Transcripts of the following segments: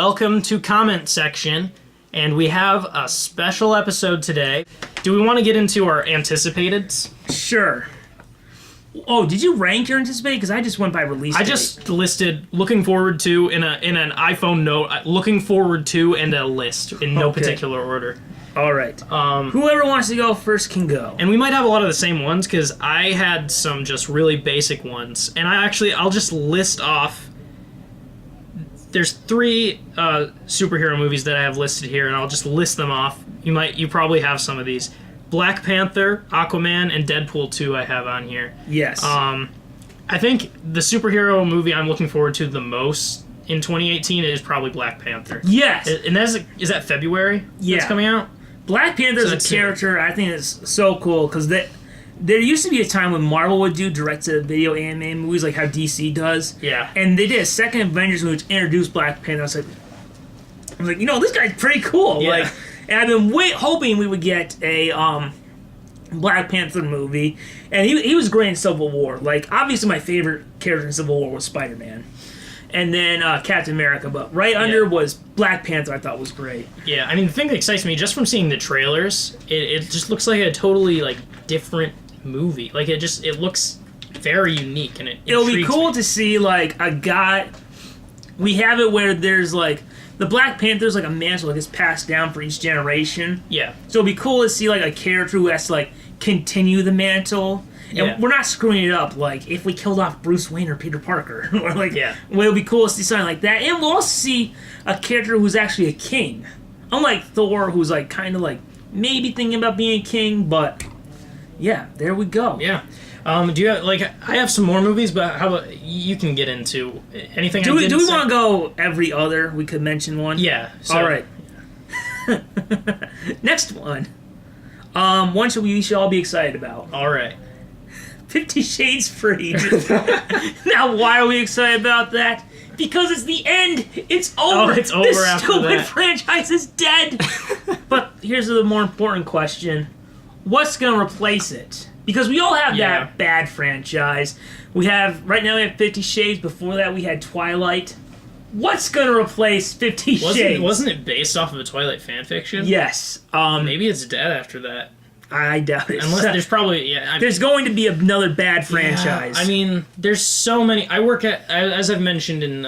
welcome to comment section, and we have a special episode today. Do we want to get into our anticipateds? Sure. Oh, did you rank your anticipated? Because I just went by release date. I just listed looking forward to in an iPhone note, looking forward to, and a list in no particular order. All right. Whoever wants to go first can go. And we might have a lot of the same ones because I had some just really basic ones, and I'll just list off. There's 3 superhero movies that I have listed here, and I'll just list them off. You probably have some of these. Black Panther, Aquaman, and Deadpool 2 I have on here. Yes. I think the superhero movie I'm looking forward to the most in 2018 is probably Black Panther. Yes. And is that February? Yeah. That's coming out? Black Panther is a character I think is so cool because there used to be a time when Marvel would do direct-to-video anime movies like how DC does. Yeah. And they did a second Avengers movie which introduced Black Panther. I was like, this guy's pretty cool. Yeah. Like, and I've been hoping we would get a Black Panther movie. And he was great in Civil War. Like, obviously my favorite character in Civil War was Spider-Man. And then Captain America. But right under was Black Panther I thought was great. Yeah, I mean, the thing that excites me, just from seeing the trailers, it just looks like a totally, different movie. Like, it looks very unique, and it'll be cool to see, a guy... We have it where there's, the Black Panther's a mantle that gets passed down for each generation. Yeah. So it'd be cool to see a character who has to continue the mantle. And we're not screwing it up if we killed off Bruce Wayne or Peter Parker. Or well, it'd be cool to see something like that. And we'll also see a character who's actually a king. Unlike Thor, who's kind of maybe thinking about being a king, but yeah, there we go. Yeah. Do you have, I have some more movies, but how about you can get into anything? Do we want to go every other? We could mention one. Yeah. All right. Next one. One we should all be excited about. All right. 50 Shades Freed. Now, why are we excited about that? Because it's the end. It's over. Oh, it's over this after stupid that. franchise is dead. But here's the more important question: what's going to replace it? Because we all have that bad franchise. We have 50 Shades. Before that, we had Twilight. What's going to replace 50 Shades? Wasn't it based off of a Twilight fanfiction? Yes. Maybe it's dead after that. I doubt it. Unless there's probably there's going to be another bad franchise. I mean, there's so many. I work at, as I've mentioned in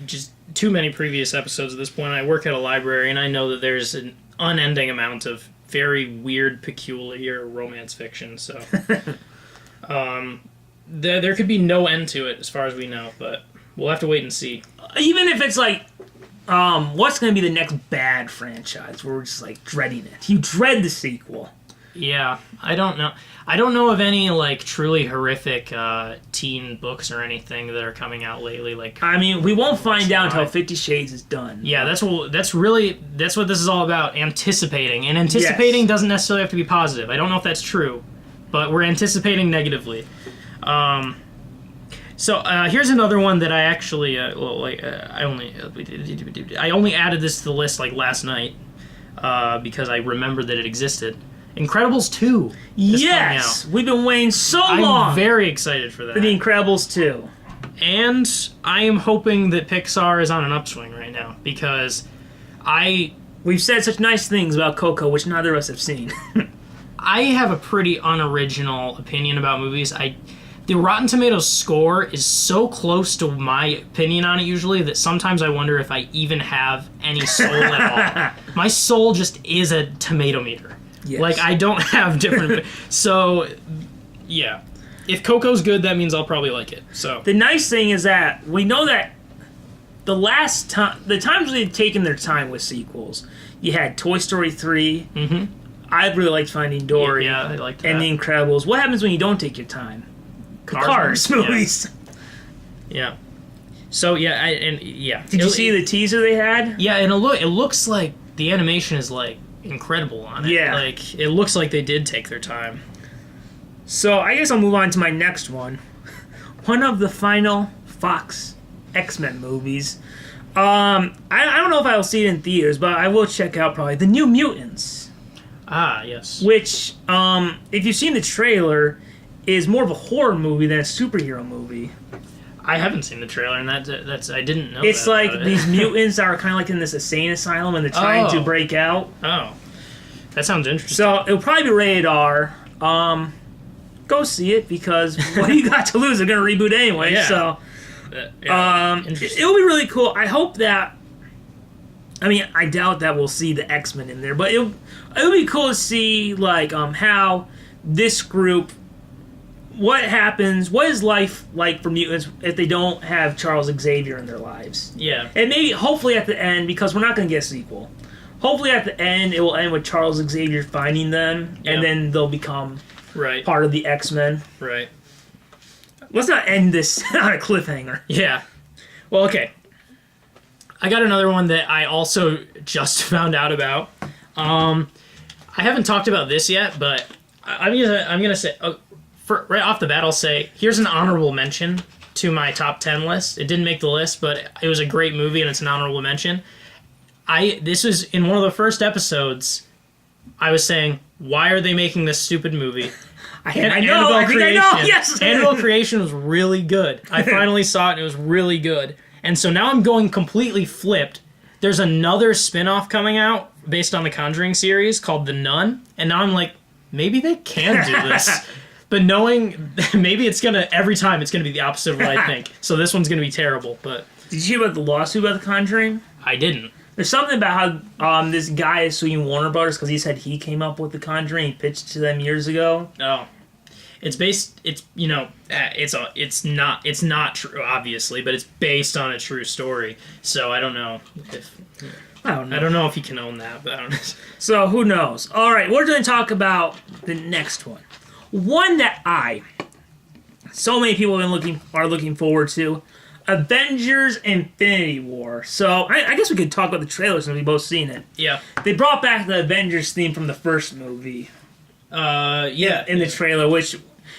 just too many previous episodes at this point, I work at a library, and I know that there's an unending amount of very weird, peculiar romance fiction. So there could be no end to it as far as we know, but we'll have to wait and see. Even if it's what's going to be the next bad franchise where we're just dreading it? You dread the sequel. Yeah, I don't know. I don't know of any truly horrific teen books or anything that are coming out lately. I mean, we won't find out until 50 Shades is done. Yeah, that's what this is all about. Anticipating, and anticipating doesn't necessarily have to be positive. I don't know if that's true, but we're anticipating negatively. So here's another one that I actually I only added this to the list last night because I remembered that it existed. Incredibles 2 is coming out. We've been waiting so long. I'm very excited for that. For the Incredibles 2. And I am hoping that Pixar is on an upswing right now because we've said such nice things about Coco, which neither of us have seen. I have a pretty unoriginal opinion about movies. The Rotten Tomatoes score is so close to my opinion on it usually that sometimes I wonder if I even have any soul at all. My soul just is a tomato meter. Yes. I don't have different... So, yeah. If Coco's good, that means I'll probably like it. So the nice thing is that we know that the times they've taken their time with sequels, you had Toy Story 3. Mm-hmm. I really liked Finding Dory. Yeah, I liked that. And The Incredibles. What happens when you don't take your time? Cars movies. Yeah. So, Did you see the teaser they had? Yeah, and it looks like the animation is, incredible on it. Yeah. It looks like they did take their time. So I guess I'll move on to my next one. One of the final Fox X-Men movies. I don't know if I will see it in theaters, but I will check out probably The New Mutants. Ah, yes. Which, if you've seen the trailer, is more of a horror movie than a superhero movie. I haven't seen the trailer, and that's I didn't know. It's that like about these it. mutants that are kind of like in this insane asylum, and they're trying to break out. Oh, that sounds interesting. So it'll probably be rated R. Go see it because what do you got to lose? They're gonna reboot anyway. Yeah. So interesting. it'll be really cool. I hope that. I mean, I doubt that we'll see the X-Men in there, but it'll be cool to see like how this group. What happens? What is life like for mutants if they don't have Charles Xavier in their lives? Yeah. And maybe, hopefully at the end, because we're not going to get a sequel, hopefully at the end it will end with Charles Xavier finding them, and then they'll become part of the X-Men. Right. Let's not end this on a cliffhanger. Yeah. Well, okay. I got another one that I also just found out about. I haven't talked about this yet, but I'm gonna say... right off the bat, I'll say, here's an honorable mention to my top 10 list. It didn't make the list, but it was a great movie, and it's an honorable mention. This was in one of the first episodes, I was saying, why are they making this stupid movie? I think I know, yes! Annabelle Creation was really good. I finally saw it, and it was really good. And so now I'm going completely flipped. There's another spin-off coming out based on the Conjuring series called The Nun, and now I'm like, maybe they can do this. But knowing maybe every time it's gonna be the opposite of what I think. So this one's gonna be terrible. But did you hear about the lawsuit about The Conjuring? I didn't. There's something about how this guy is suing Warner Brothers because he said he came up with The Conjuring. He pitched to them years ago. Oh, it's not true, obviously, but it's based on a true story. So I don't know if. I don't know if he can own that, but I don't know. So who knows? All right, we're going to talk about the next one. One that so many people are looking forward to, Avengers Infinity War. So I guess we could talk about the trailer since we've both seen it. Yeah. They brought back the Avengers theme from the first movie. Yeah. In the trailer, which,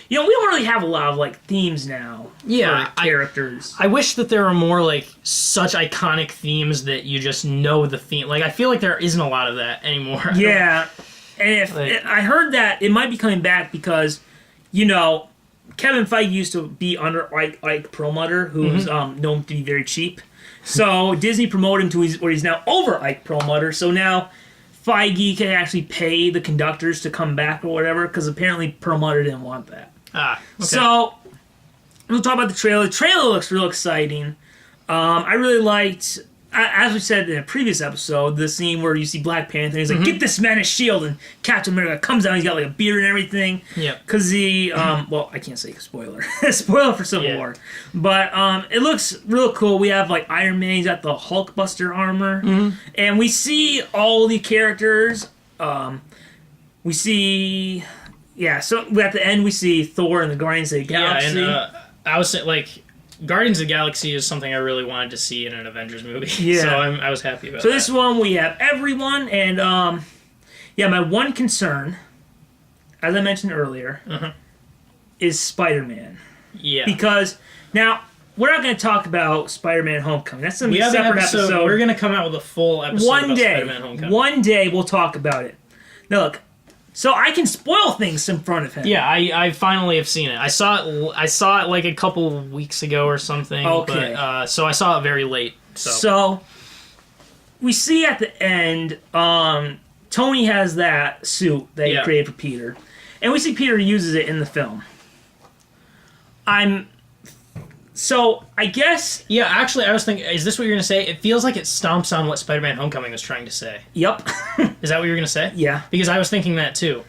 we don't really have a lot of, like, themes now. Yeah. For characters. I wish that there were more, like, such iconic themes that you just know the theme. Like, I feel like there isn't a lot of that anymore. Yeah. And I heard that it might be coming back because, Kevin Feige used to be under Ike Perlmutter, who's known to be very cheap. So Disney promoted him to where he's now over Ike Perlmutter. So now Feige can actually pay the conductors to come back or whatever, because apparently Perlmutter didn't want that. Okay. So we'll talk about the trailer. The trailer looks real exciting. I really liked... As we said in a previous episode, the scene where you see Black Panther, he's like, get this man a shield, and Captain America comes out, he's got like a beard and everything. Yeah. Because well, I can't say spoiler. Spoiler for Civil War. But it looks real cool. We have like Iron Man, he's got the Hulkbuster armor. And we see all the characters. We see... Yeah, so at the end we see Thor and the Guardians of the Galaxy. Yeah, and I was saying, like... Guardians of the Galaxy is something I really wanted to see in an Avengers movie. Yeah. So I was happy about that. So this one, we have everyone, and, my one concern, as I mentioned earlier, is Spider-Man. Yeah. Because, now, we're not going to talk about Spider-Man Homecoming. That's going to be a separate episode. We're going to come out with a full episode about Spider-Man Homecoming. One day, we'll talk about it. Now, look. So I can spoil things in front of him. Yeah, I finally have seen it. I saw it like a couple weeks ago or something. Okay. But, so I saw it very late. So we see at the end, Tony has that suit that he created for Peter, and we see Peter uses it in the film. So, I guess... Yeah, actually, I was thinking, is this what you're going to say? It feels like it stomps on what Spider-Man Homecoming was trying to say. Yep. Is that what you were going to say? Yeah. Because I was thinking that, too.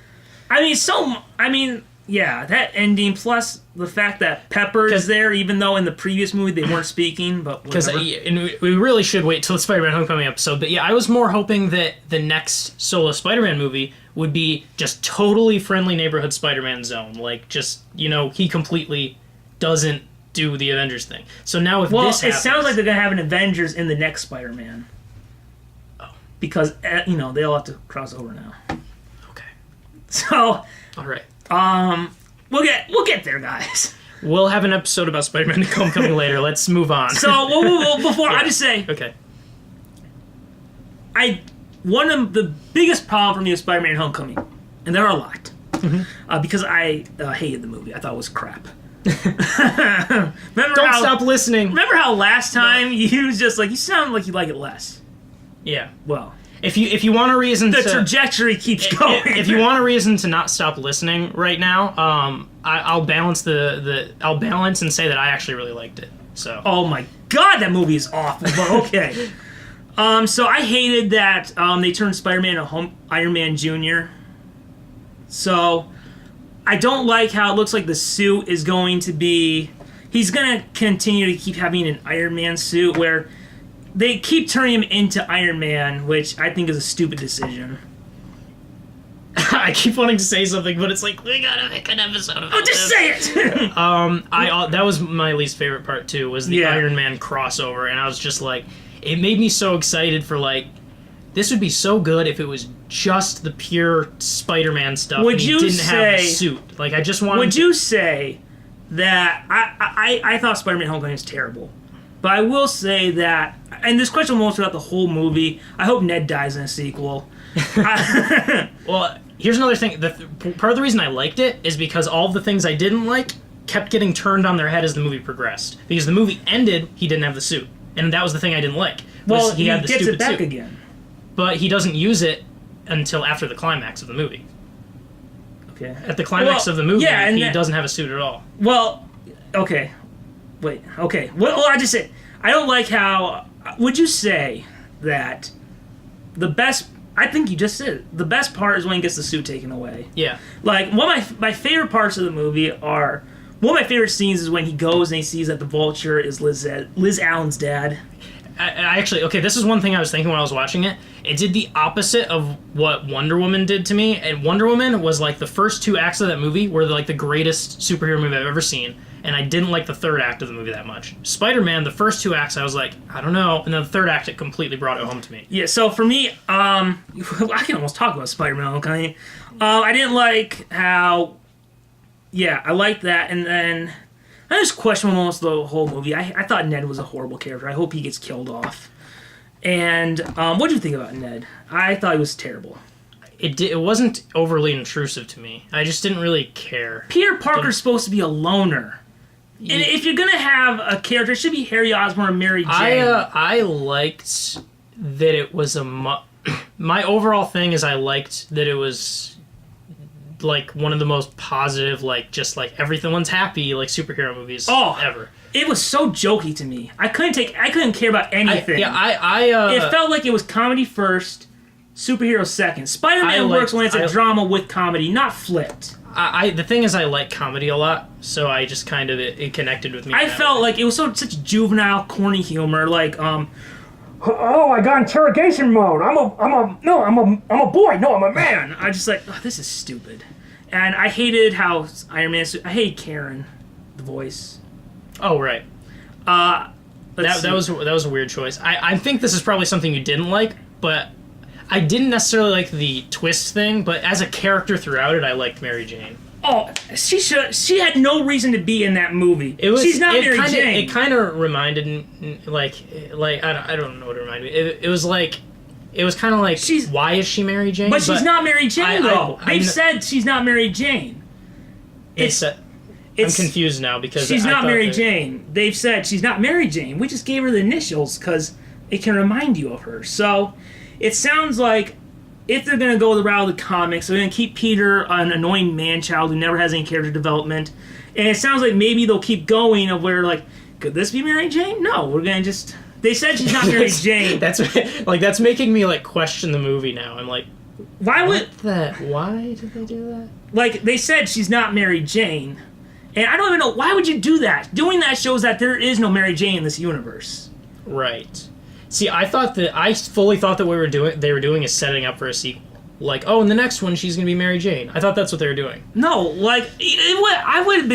Yeah, that ending, plus the fact that Pepper is there, even though in the previous movie they weren't speaking, but whatever. Because we really should wait till the Spider-Man Homecoming episode, but yeah, I was more hoping that the next solo Spider-Man movie would be just totally friendly neighborhood Spider-Man zone. Like, just, he completely doesn't do the Avengers thing. So now if this happens... it sounds like they're going to have an Avengers in the next Spider-Man. Oh. Because, they all have to cross over now. Okay. So... All right. We'll get there, guys. We'll have an episode about Spider-Man Homecoming later. Let's move on. So, before I just say... Okay. One of the biggest problem for me with Spider-Man Homecoming, and there are a lot, because I hated the movie. I thought it was crap. Don't stop listening. Remember how last time you was just like, you sound like you like it less. Yeah. Well, if you want a reason the trajectory keeps going. If you want a reason to not stop listening right now, I'll balance I'll balance and say that I actually really liked it. So. Oh my God, that movie is awful. But okay. So I hated that they turned Spider-Man into Iron Man Jr. So I don't like how it looks like the suit is going to be... He's going to continue to keep having an Iron Man suit where they keep turning him into Iron Man, which I think is a stupid decision. I keep wanting to say something, but it's like, we gotta make an episode about Oh, just say it! That was my least favorite part, too, was the Iron Man crossover, and I was just like... It made me so excited for, like... This would be so good if it was just the pure Spider-Man stuff and he didn't have the suit. Like, I just wanted... Would you say that... I thought Spider-Man Homecoming was terrible. But I will say that... And this question will most throughout the whole movie. I hope Ned dies in a sequel. Well, here's another thing. Part of the reason I liked it is because all of the things I didn't like kept getting turned on their head as the movie progressed. Because the movie ended, he didn't have the suit. And that was the thing I didn't like. Well, he gets it back suit. Again. But he doesn't use it until after the climax of the movie. Okay. At the climax of the movie, he doesn't have a suit at all. Well, okay. Wait, okay. Well, I just said, I don't like how... Would you say that the best... I think you just said it. The best part is when he gets the suit taken away. Yeah. Like, one of my favorite parts of the movie are... One of my favorite scenes is when he goes and he sees that the Vulture is Liz Allen's dad. I actually, okay, this is one thing I was thinking when I was watching it. It did the opposite of what Wonder Woman did to me. And Wonder Woman was like the first two acts of that movie were like the greatest superhero movie I've ever seen. And I didn't like the third act of the movie that much. Spider-Man, the first two acts, I was like, I don't know. And then the third act, it completely brought it home to me. Yeah, so for me, I can almost talk about Spider-Man, okay? I didn't like how... Yeah, I liked that. And then... I just questioned almost the whole movie. I thought Ned was a horrible character. I hope he gets killed off. And what did you think about Ned? I thought he was terrible. It wasn't overly intrusive to me. I just didn't really care. Peter Parker's supposed to be a loner. And if you're going to have a character, it should be Harry Osborn or Mary Jane. I liked that it was my overall thing is I liked that it was... like one of the most positive, like just like everyone's happy, like superhero movies ever. It was so jokey to me. I couldn't care about anything. It felt like it was comedy first, superhero second. Spider-Man works when it's a drama with comedy, not flipped. The thing is, I like comedy a lot, so I just kind of it connected with me. I felt like it was such juvenile, corny humor, like oh, I got interrogation mode. I'm a boy. No, I'm a man. I just like, oh, this is stupid. And I hated how Iron Man... I hate Karen, the voice. Oh, right. That was a weird choice. I think this is probably something you didn't like, but I didn't necessarily like the twist thing, but as a character throughout it, I liked Mary Jane. Oh, she had no reason to be in that movie. She's not Mary Jane. It kind of reminded me, like I don't know what it reminded me. It was like, it was kind of like, why is she Mary Jane? But she's not Mary Jane, though. They've said she's not Mary Jane. I'm confused now because she's not Mary Jane. They've said she's not Mary Jane. We just gave her the initials because it can remind you of her. So it sounds like if they're going to go the route of the comics, they're going to keep Peter an annoying man-child who never has any character development. And it sounds like maybe they'll keep going of where, like, could this be Mary Jane? No, we're going to just... They said she's not Mary Jane. That's making me, like, question the movie now. I'm like, why did they do that? Like, they said she's not Mary Jane. And I don't even know, why would you do that? Doing that shows that there is no Mary Jane in this universe. Right. See, I fully thought that they were doing is setting up for a sequel. Like, oh, in the next one, she's going to be Mary Jane. I thought that's what they were doing. No, like, it would have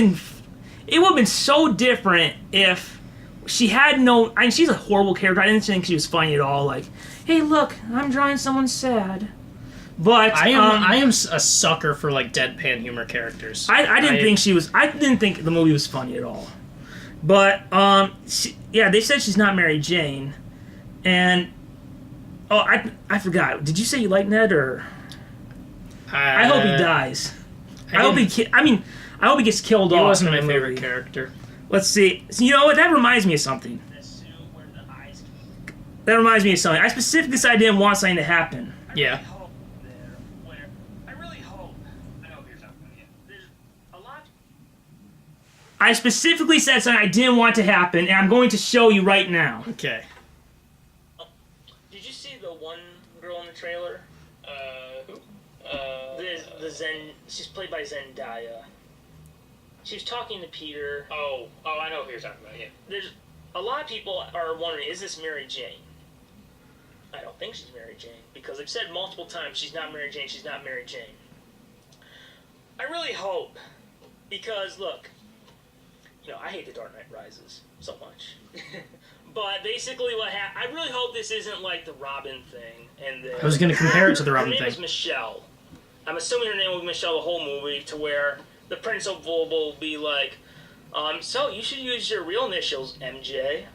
been so different if she had no... I mean, she's a horrible character. I didn't think she was funny at all. Like, hey, look, I'm drawing someone sad. But I am a sucker for, like, deadpan humor characters. I didn't think the movie was funny at all. But, they said she's not Mary Jane. And, I forgot. Did you say you like Ned, or... I hope he dies. I I hope he gets killed off. He wasn't my in the favorite movie. character. Let's see. So, you know what? That reminds me of something. That reminds me of something. I specifically said I didn't want something to happen. Yeah. I specifically said something I didn't want to happen, and I'm going to show you right now. Okay. Did you see the one girl in the trailer? Who? The Zen. She's played by Zendaya. She was talking to Peter. Oh, I know who you're talking about. Yeah. There's a lot of people are wondering, is this Mary Jane? I don't think she's Mary Jane because they've said multiple times she's not Mary Jane. She's not Mary Jane. I really hope, because look, I hate The Dark Knight Rises so much. But basically what happened, I really hope this isn't like the Robin thing. And I was going to compare it to the Robin thing. Her name thing. is Michelle. I'm assuming her name will be Michelle the whole movie, to where the Prince of will be like, so you should use your real initials, MJ.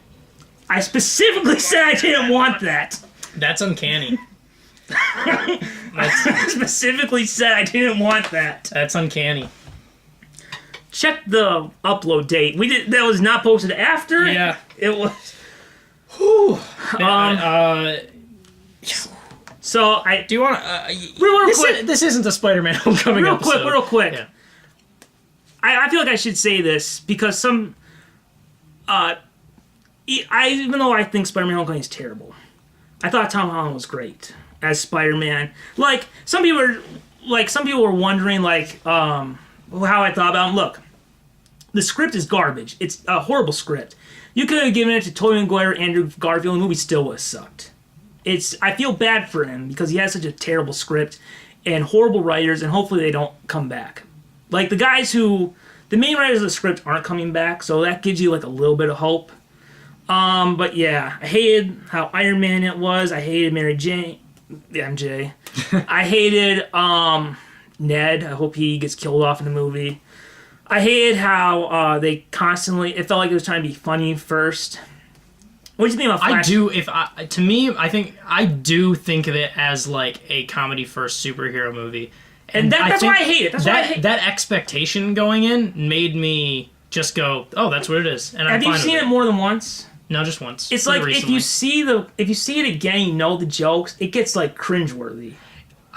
I specifically said I didn't want that. That's uncanny. I specifically said I didn't want that. That's uncanny. Check the upload date. That was not posted after. Yeah, it was. Whew. So I do you want to? real quick. This isn't the Spider-Man Homecoming episode. Real quick. Yeah. I feel like I should say this because some. Even though I think Spider-Man Homecoming is terrible, I thought Tom Holland was great as Spider-Man. Like some people were wondering how I thought about him. Look, the script is garbage. It's a horrible script. You could have given it to Tobey Maguire, Andrew Garfield, and the movie still would have sucked. I feel bad for him because he has such a terrible script and horrible writers, and hopefully they don't come back. Like the main writers of the script aren't coming back, so that gives you like a little bit of hope. But yeah, I hated how Iron Man it was. I hated Mary Jane, MJ. I hated Ned. I hope he gets killed off in the movie. I hated how they constantly. It felt like it was trying to be funny first. What do you think about Flash? I do think of it as like a comedy first superhero movie, and that's why I hate it. That expectation going in made me just go, "Oh, that's what it is." And have you seen it more than once? No, just once. It's like recently. if you see it again, you know the jokes. It gets like cringeworthy.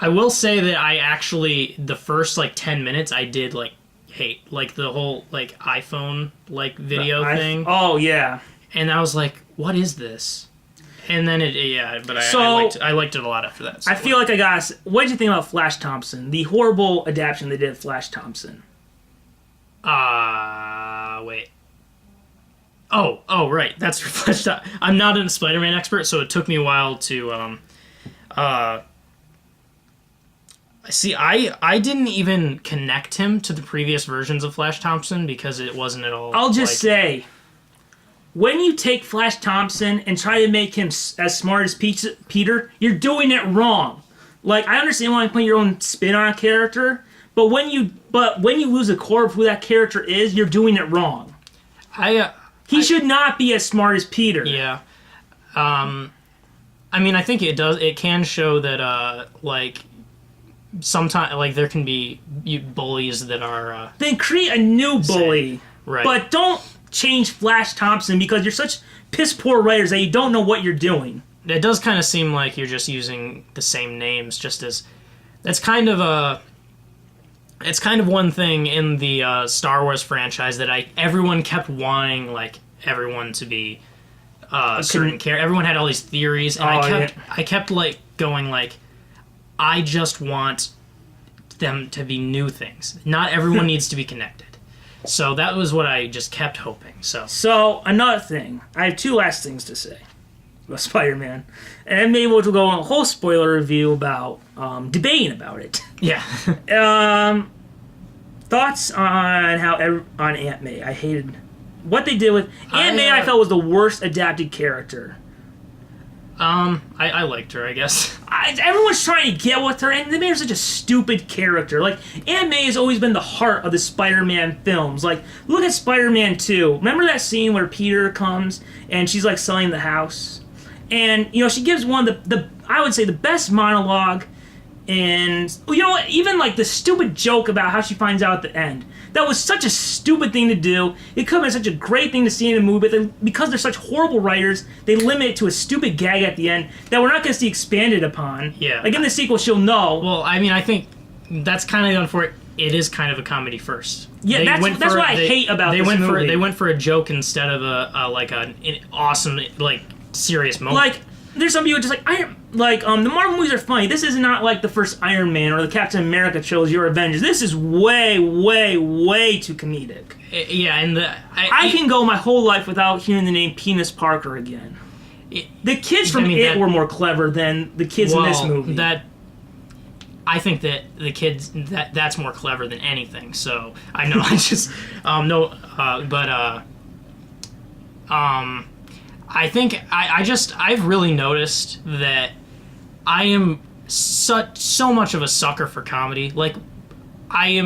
I will say that I actually the first like 10 minutes I did like hate like the whole like iPhone like video thing. Oh yeah. And I was like, what is this? And then I liked it a lot after that. So. I feel like what did you think about Flash Thompson? The horrible adaptation they did of Flash Thompson. Wait. Oh, right. That's for Flash Thompson. I'm not a Spider-Man expert, so it took me a while to see, I didn't even connect him to the previous versions of Flash Thompson because it wasn't at all. I'll just say, when you take Flash Thompson and try to make him as smart as Peter, you're doing it wrong. Like, I understand why you put your own spin on a character, but when you lose the core of who that character is, you're doing it wrong. He should not be as smart as Peter. Yeah. I mean, I think it can show that sometimes like there can be bullies that are then create a new bully, right? But don't change Flash Thompson because you're such piss poor writers that you don't know what you're doing. It does kind of seem like you're just using the same names, just as it's kind of one thing in the Star Wars franchise that everyone kept wanting like everyone to be certain character. Everyone had all these theories, and I kept like going like, I just want them to be new things. Not everyone needs to be connected. So that was what I just kept hoping. So another thing, I have two last things to say about Spider-Man, and maybe we'll go on a whole spoiler review about debating about it. Yeah. Thoughts on on Aunt May? I hated what they did with Aunt May. I felt was the worst adapted character. I liked her, I guess. Everyone's trying to get with her, and they made her such a stupid character. Like, Aunt May has always been the heart of the Spider-Man films. Like, look at Spider-Man 2. Remember that scene where Peter comes, and she's, like, selling the house? And, she gives one of I would say, the best monologue And you know what? Even like the stupid joke about how she finds out at the end. That was such a stupid thing to do. It could have been such a great thing to see in a movie, but because they're such horrible writers, they limit it to a stupid gag at the end that we're not going to see expanded upon. Yeah. Like in the sequel, she'll know. Well, I mean, I think that's kind of the unfortunate. It is kind of a comedy first. Yeah, that's what I hate about this movie. They went for a joke instead of an awesome, like, serious moment. Like, there's some people just like, the Marvel movies are funny. This is not like the first Iron Man or the Captain America trilogy or Avengers. This is way, way, way too comedic. Yeah, and I can go my whole life without hearing the name Penis Parker again. The kids from It were more clever than the kids in this movie. I think that the kids that's more clever than anything. So I know I just I think I've really noticed that I am so much of a sucker for comedy. Like I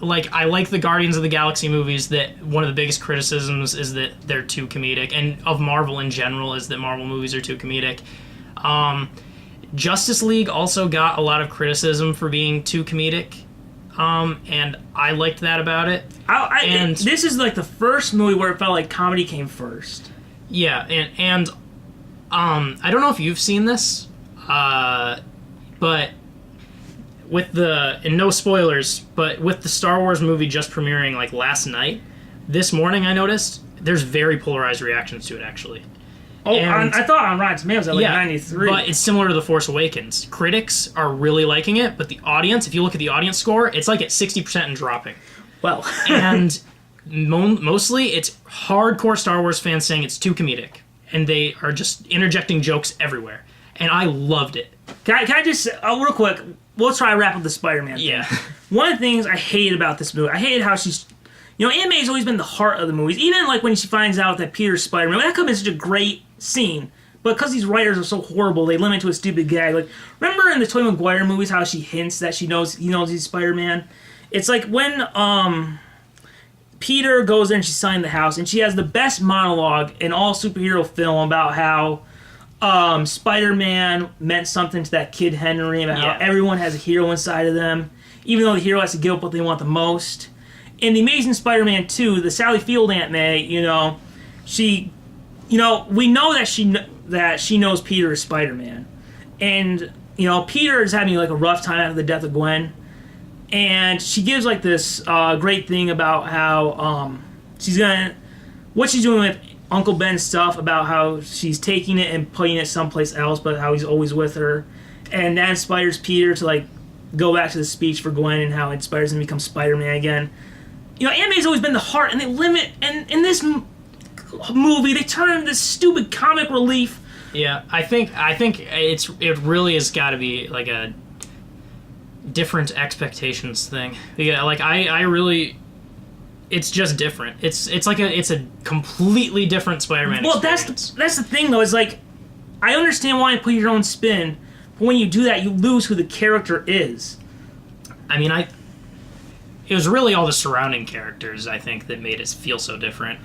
like the Guardians of the Galaxy movies. That one of the biggest criticisms is that they're too comedic, and of Marvel in general is that Marvel movies are too comedic. Justice League also got a lot of criticism for being too comedic, and I liked that about it. This is like the first movie where it felt like comedy came first. Yeah, and I don't know if you've seen this, but and no spoilers, but with the Star Wars movie just premiering like last night, this morning I noticed there's very polarized reactions to it actually. Oh, I thought on Rotten Tomatoes at 93. But it's similar to The Force Awakens. Critics are really liking it, but the audience, if you look at the audience score, it's like at 60% and dropping. Well. And mostly it's hardcore Star Wars fans saying it's too comedic. And they are just interjecting jokes everywhere. And I loved it. Can I just, real quick, we'll try to wrap up the Spider-Man thing. Yeah. One of the things I hated about this movie, I hated how she's... You know, Aunt May's always been the heart of the movies. Even like when she finds out that Peter's Spider-Man, that could have been such a great scene. But because these writers are so horrible, they limit it to a stupid gag. Like, remember in the Tobey Maguire movies how she hints that he knows he's Spider-Man? It's like when Peter goes in and she's selling the house, and she has the best monologue in all superhero film about how Spider-Man meant something to that kid Henry, about how everyone has a hero inside of them, even though the hero has to give up what they want the most. In The Amazing Spider-Man 2, the Sally Field Aunt May, we know that she knows Peter is Spider-Man. And, Peter is having like a rough time after the death of Gwen. And she gives like this great thing about how what she's doing with Uncle Ben's stuff, about how she's taking it and putting it someplace else, but how he's always with her. And that inspires Peter to like go back to the speech for Gwen, and how it inspires him to become Spider-Man again. Aunt May's always been the heart, and they limit, and in this movie, they turn into this stupid comic relief. Yeah, I think it really has got to be like a different expectations thing. Yeah, like I really, it's just different. It's a completely different Spider-Man experience. That's the thing though. Is like, I understand why you put your own spin, but when you do that, you lose who the character is. I mean, it was really all the surrounding characters, I think, that made it feel so different.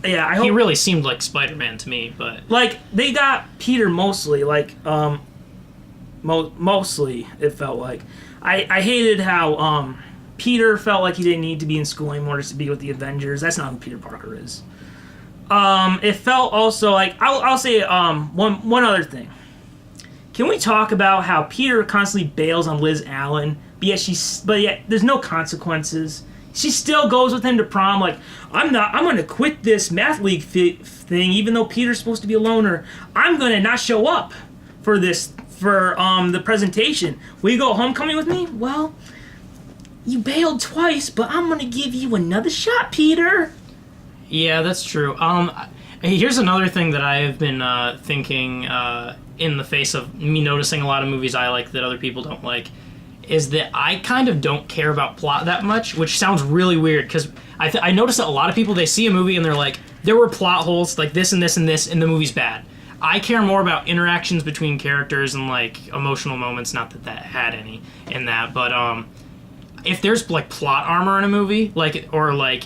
He really seemed like Spider-Man to me, but... Like, they got Peter mostly, like, mostly, it felt like. I hated how, Peter felt like he didn't need to be in school anymore just to be with the Avengers. That's not who Peter Parker is. It felt also like... I'll say, one other thing. Can we talk about how Peter constantly bails on Liz Allen, but yet there's no consequences? She still goes with him to prom, like, I'm going to quit this math league thing, even though Peter's supposed to be a loner. I'm going to not show up for the presentation. Will you go homecoming with me? Well, you bailed twice, but I'm going to give you another shot, Peter. Yeah, that's true. Here's another thing that I have been thinking in the face of me noticing a lot of movies I like that other people don't like, is that I kind of don't care about plot that much, which sounds really weird, because I notice that a lot of people, they see a movie and they're like, there were plot holes, like this and this and this, and the movie's bad. I care more about interactions between characters and like emotional moments, not that had any in that, but if there's like plot armor in a movie, like, or like,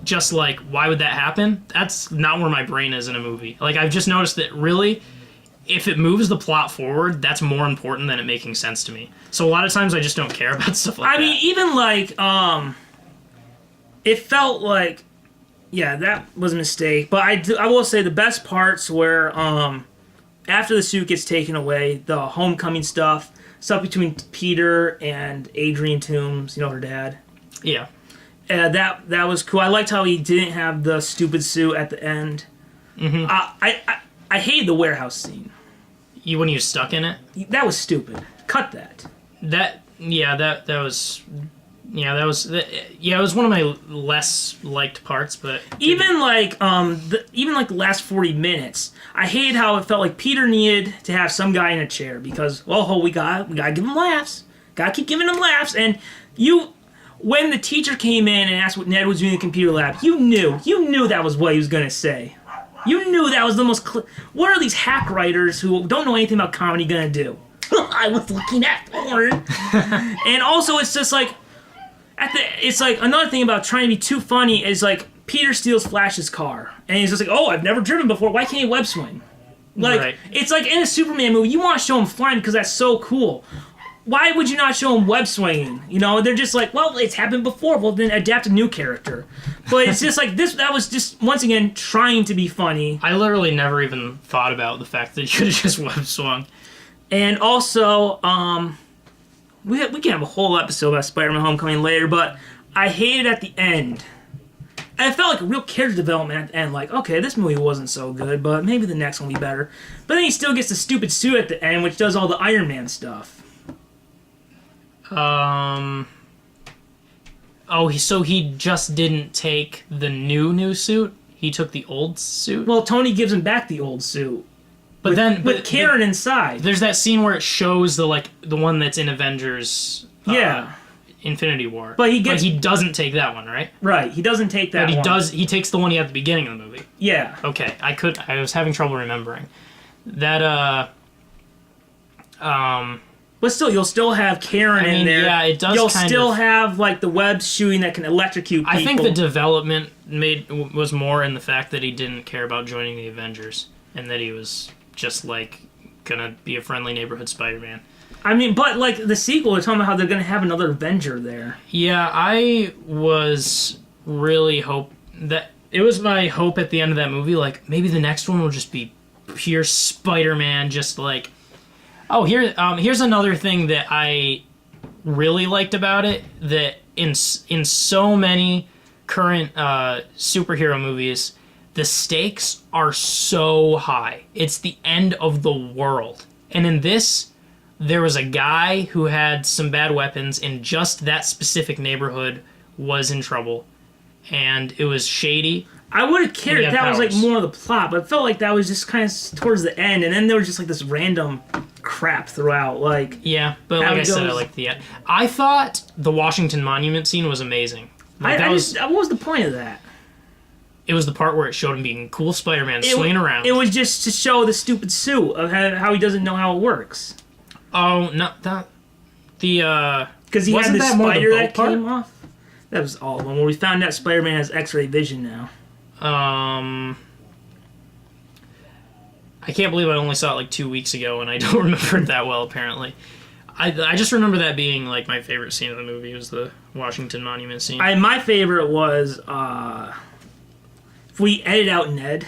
just like, why would that happen? That's not where my brain is in a movie. Like, I've just noticed that really, if it moves the plot forward, that's more important than it making sense to me. So a lot of times I just don't care about stuff like that. I mean, even like, it felt like, yeah, that was a mistake. But I will say the best parts were, after the suit gets taken away, the homecoming stuff between Peter and Adrian Toomes, her dad. Yeah. That was cool. I liked how he didn't have the stupid suit at the end. Mm-hmm. I hated the warehouse scene. When he was stuck in it? That was stupid. Cut that. That was one of my less liked parts, but even the last 40 minutes, I hated how it felt like Peter needed to have some guy in a chair because we gotta give him laughs. Gotta keep giving him laughs. And when the teacher came in and asked what Ned was doing in the computer lab, you knew that was what he was gonna say. You knew that was the most. What are these hack writers who don't know anything about comedy gonna do? I was looking at porn. And also, it's just like it's like another thing about trying to be too funny is like Peter steals Flash's car and he's just like, oh, I've never driven before. Why can't he web swing? Like right. It's like in a Superman movie, you want to show him flying because that's so cool. Why would you not show him web swinging? They're just like, well, it's happened before. Well, then adapt a new character. But it's just like this. That was just once again trying to be funny. I literally never even thought about the fact that you could have just web swung. And also, we can have a whole episode about Spider-Man: Homecoming later. But I hated at the end. I felt like a real character development at the end. Like, okay, this movie wasn't so good, but maybe the next one will be better. But then he still gets the stupid suit at the end, which does all the Iron Man stuff. So he just didn't take the new suit? He took the old suit? Well, Tony gives him back the old suit. But Karen inside. There's that scene where it shows the one that's in Avengers. Yeah. Infinity War. But he doesn't take that one, right? Right. He doesn't take that one. But he takes the one he had at the beginning of the movie. Yeah. Okay. I was having trouble remembering. That But still, you'll still have Karen in there. Yeah, it does. You'll still have the web shooting that can electrocute people. I think the development was more in the fact that he didn't care about joining the Avengers and that he was just gonna be a friendly neighborhood Spider-Man. I mean, but the sequel, they're talking about how they're gonna have another Avenger there. Yeah, I was really it was my hope at the end of that movie. Maybe the next one will just be pure Spider-Man, just here's another thing that I really liked about it, that in so many current superhero movies, the stakes are so high. It's the end of the world. And in this, there was a guy who had some bad weapons and just that specific neighborhood was in trouble. And it was shady. I would have cared if that was more of the plot, but it felt like that was just kind of towards the end, and then there was just this random crap throughout. Yeah, but like I said, I liked the end. I thought the Washington Monument scene was amazing. What was the point of that? It was the part where it showed him being cool Spider-Man swinging around. It was just to show the stupid suit of how he doesn't know how it works. Oh, not that. Because he had the spider that came off. That was all of them. Where we found out Spider-Man has X-ray vision now. I can't believe I only saw it 2 weeks ago and I don't remember it that well, apparently. I just remember that being my favorite scene of the movie was the Washington Monument scene. My favorite was if we edit out Ned,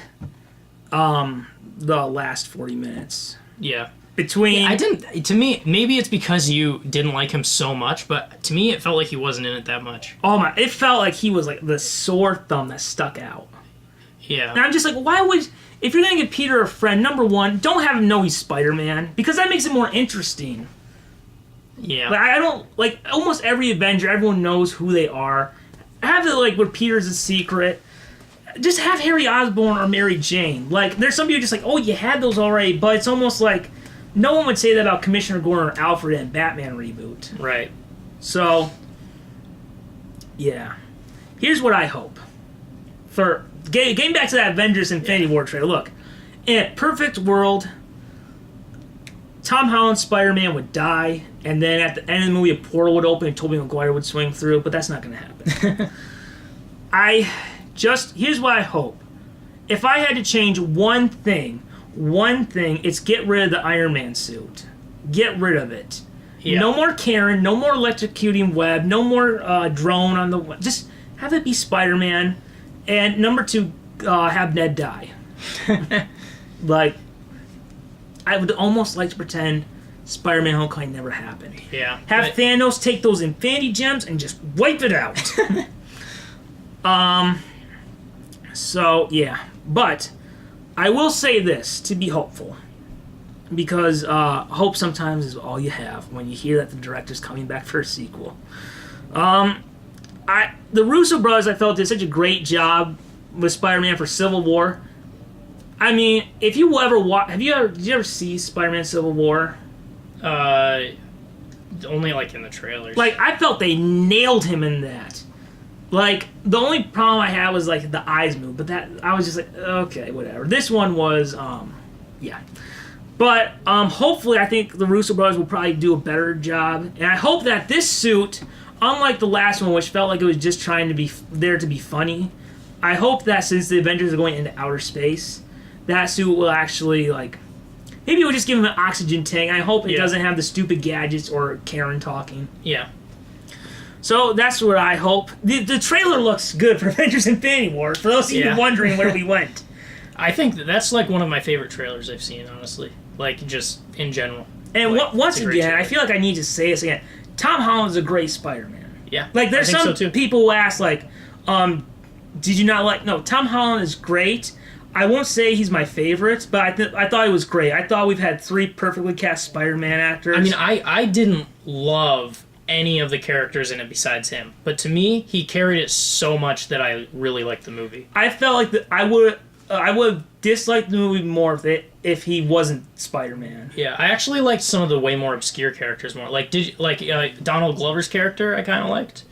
the last 40 minutes. Yeah. I didn't. To me, maybe it's because you didn't like him so much, but to me, it felt like he wasn't in it that much. Oh my! It felt like he was the sore thumb that stuck out. Yeah. And I'm just why would, if you're gonna give Peter a friend, number one, don't have him know he's Spider-Man because that makes it more interesting. Yeah. I don't almost every Avenger, everyone knows who they are. Have it where Peter's a secret. Just have Harry Osborn or Mary Jane. There's some people just oh, you had those already, but it's almost no one would say that about Commissioner Gordon or Alfred in Batman reboot. Right. So, yeah. Here's what I hope. For getting back to that Avengers Infinity War trailer, look. In a perfect world, Tom Holland's Spider-Man would die, and then at the end of the movie, a portal would open and Tobey Maguire would swing through, but that's not going to happen. Here's what I hope. If I had to change one thing, one thing. It's get rid of the Iron Man suit. Get rid of it. Yeah. No more Karen. No more electrocuting web. No more drone on the web. Just have it be Spider-Man. And number 2, have Ned die. Like, I would almost like to pretend Spider-Man Homecoming never happened. Yeah. Have Thanos take those Infinity Gems and just wipe it out. So, yeah. But I will say this to be hopeful. Because hope sometimes is all you have when you hear that the director's coming back for a sequel. The Russo brothers, I felt, did such a great job with Spider-Man for Civil War. I mean, if you ever did you ever see Spider-Man Civil War? Only like in the trailers. Like, I felt they nailed him in that. Like, the only problem I had was like the eyes move, but that I was just like, okay, whatever. This one was, yeah. But hopefully, I think the Russo brothers will probably do a better job, and I hope that this suit, unlike the last one, which felt like it was just trying to be there to be funny, I hope that since the Avengers are going into outer space, that suit will actually, like, maybe it will just give him an oxygen tank. I hope it doesn't have the stupid gadgets or Karen talking. Yeah. So that's what I hope. The trailer looks good for Avengers Infinity War, for those of you wondering where we went. I think that's like one of my favorite trailers I've seen, honestly. Like, just in general. And like, once again, I feel like I need to say this again. Tom Holland's a great Spider-Man. Yeah. Like, there's some so people who ask, like, did you not like... No, Tom Holland is great. I won't say he's my favorite, but I thought he was great. I thought we've had 3 perfectly cast Spider-Man actors. I mean, I didn't love any of the characters in it besides him. But to me, he carried it so much that I really liked the movie. I felt like I would have disliked the movie more if he wasn't Spider-Man. Yeah, I actually liked some of the way more obscure characters more. Like Donald Glover's character, I kind of liked.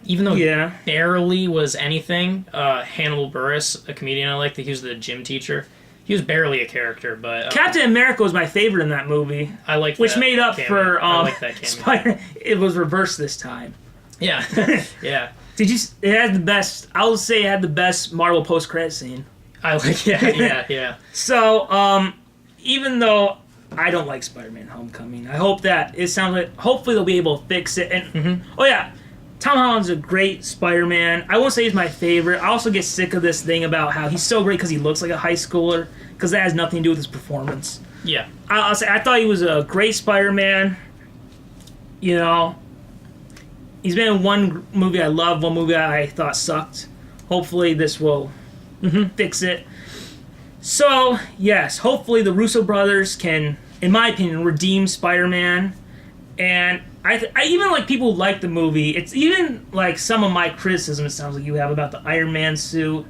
Even though barely was anything. Hannibal Buress, a comedian I liked, he was the gym teacher. He was barely a character, but Captain America was my favorite in that movie. I liked which that made up cameo. for I liked that cameo. It was reversed this time. Yeah, yeah. It had the best. I'll say it had the best Marvel post-credit scene. I like, yeah. So, even though I don't like Spider-Man Homecoming, I hope that it sounds like hopefully they'll be able to fix it. And oh yeah, Tom Holland's a great Spider-Man. I won't say he's my favorite. I also get sick of this thing about how he's so great because he looks like a high schooler, because that has nothing to do with his performance. Yeah. I'll say I thought he was a great Spider-Man. You know, he's been in one movie I loved, one movie I thought sucked. Hopefully this will fix it. So, yes, hopefully the Russo brothers can, in my opinion, redeem Spider-Man. And I even like people who like the movie. It's even like some of my criticism, it sounds like you have, about the Iron Man suit.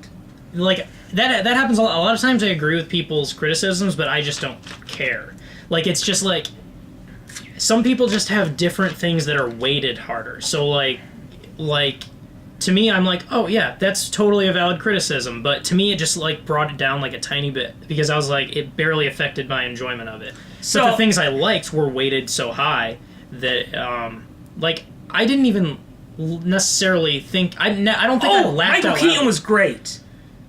Like, that happens a lot of times. I agree with people's criticisms, but I just don't care. Like, it's just like, some people just have different things that are weighted harder. So, like to me, I'm like, oh yeah, that's totally a valid criticism. But to me, it just like brought it down like a tiny bit, because I was like, it barely affected my enjoyment of it. So but the things I liked were weighted so high that, like, I didn't even necessarily think I don't think I laughed out loud. Michael Keaton was great.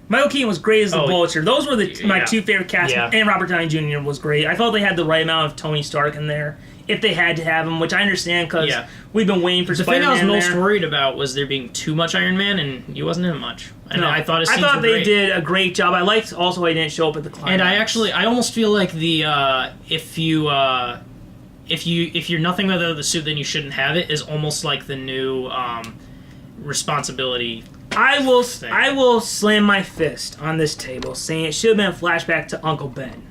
Michael Keaton was great as the Vulture. Those were my 2 favorite cast, and Robert Downey Jr. was great. I felt they had the right amount of Tony Stark in there, if they had to have him, which I understand, because we've been waiting for Spider-Man. The thing I was most worried about was there being too much Iron Man, and he wasn't in it much. And no, I thought his scenes were they great. Did a great job. I liked also how he didn't show up at the climax. And I almost feel like the if you're nothing without the suit, then you shouldn't have it, is almost like the new responsibility. I will slam my fist on this table, saying it should have been a flashback to Uncle Ben.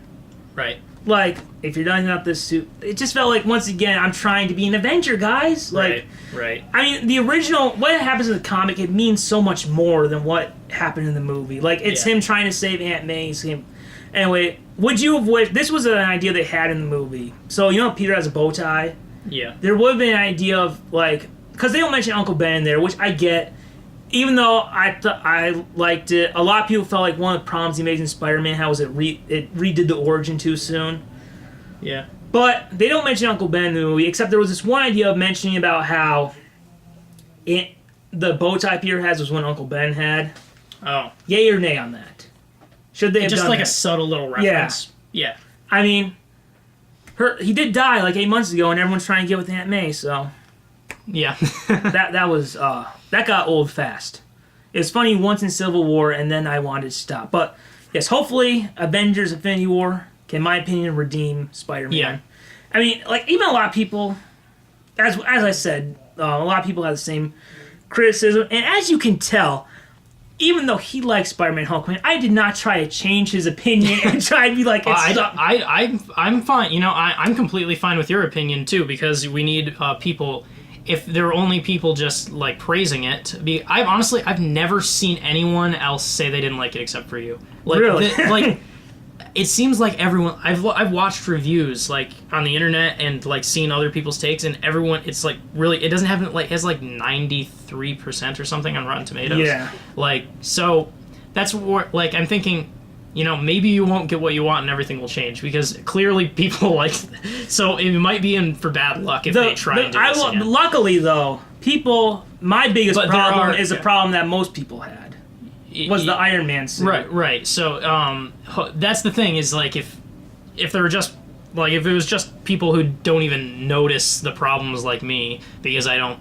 Right. Like, if you're not about this suit, it just felt like, once again, I'm trying to be an Avenger, guys. Like, right. I mean, the original, what happens in the comic, it means so much more than what happened in the movie. Like, it's him trying to save Aunt May. Anyway, would you have wished, this was an idea they had in the movie. So, you know, Peter has a bow tie. Yeah. There would have been an idea of, like, because they don't mention Uncle Ben in there, which I get. Even though I liked it, a lot of people felt like one of the problems he made in Spider-Man, how was it redid the origin too soon. Yeah. But they don't mention Uncle Ben in the movie, except there was this one idea of mentioning about how the bow tie Peter has was one Uncle Ben had. Oh. Yay or nay on that? Should they have just done like that? a subtle little reference? Yeah. I mean, he did die like 8 months ago, and everyone's trying to get with Aunt May. So Yeah. that got old fast. It was funny once in Civil War, and then I wanted to stop. But yes, hopefully, Avengers: Infinity War can, in my opinion, redeem Spider-Man. Yeah. I mean, like, even a lot of people, as I said, a lot of people have the same criticism. And as you can tell, even though he likes Spider-Man Homecoming, I did not try to change his opinion and try to be like, I'm fine. You know, I'm completely fine with your opinion, too, because we need people... If there are only people just, like, praising it... I've never seen anyone else say they didn't like it except for you. Like, really? It seems like everyone... I've watched reviews, like, on the internet and, like, seen other people's takes, and everyone... It's, like, really... It doesn't have, like... It has, like, 93% or something on Rotten Tomatoes. Yeah. Like, so... That's what... Like, I'm thinking... You know, maybe you won't get what you want and everything will change, because clearly people like... So it might be in for bad luck if they try and do this again. Luckily, though, people... My biggest problem is a problem that most people had. Was the Iron Man suit. Right. So, that's the thing, is, like, if there were just... Like, if it was just people who don't even notice the problems like me, because I don't,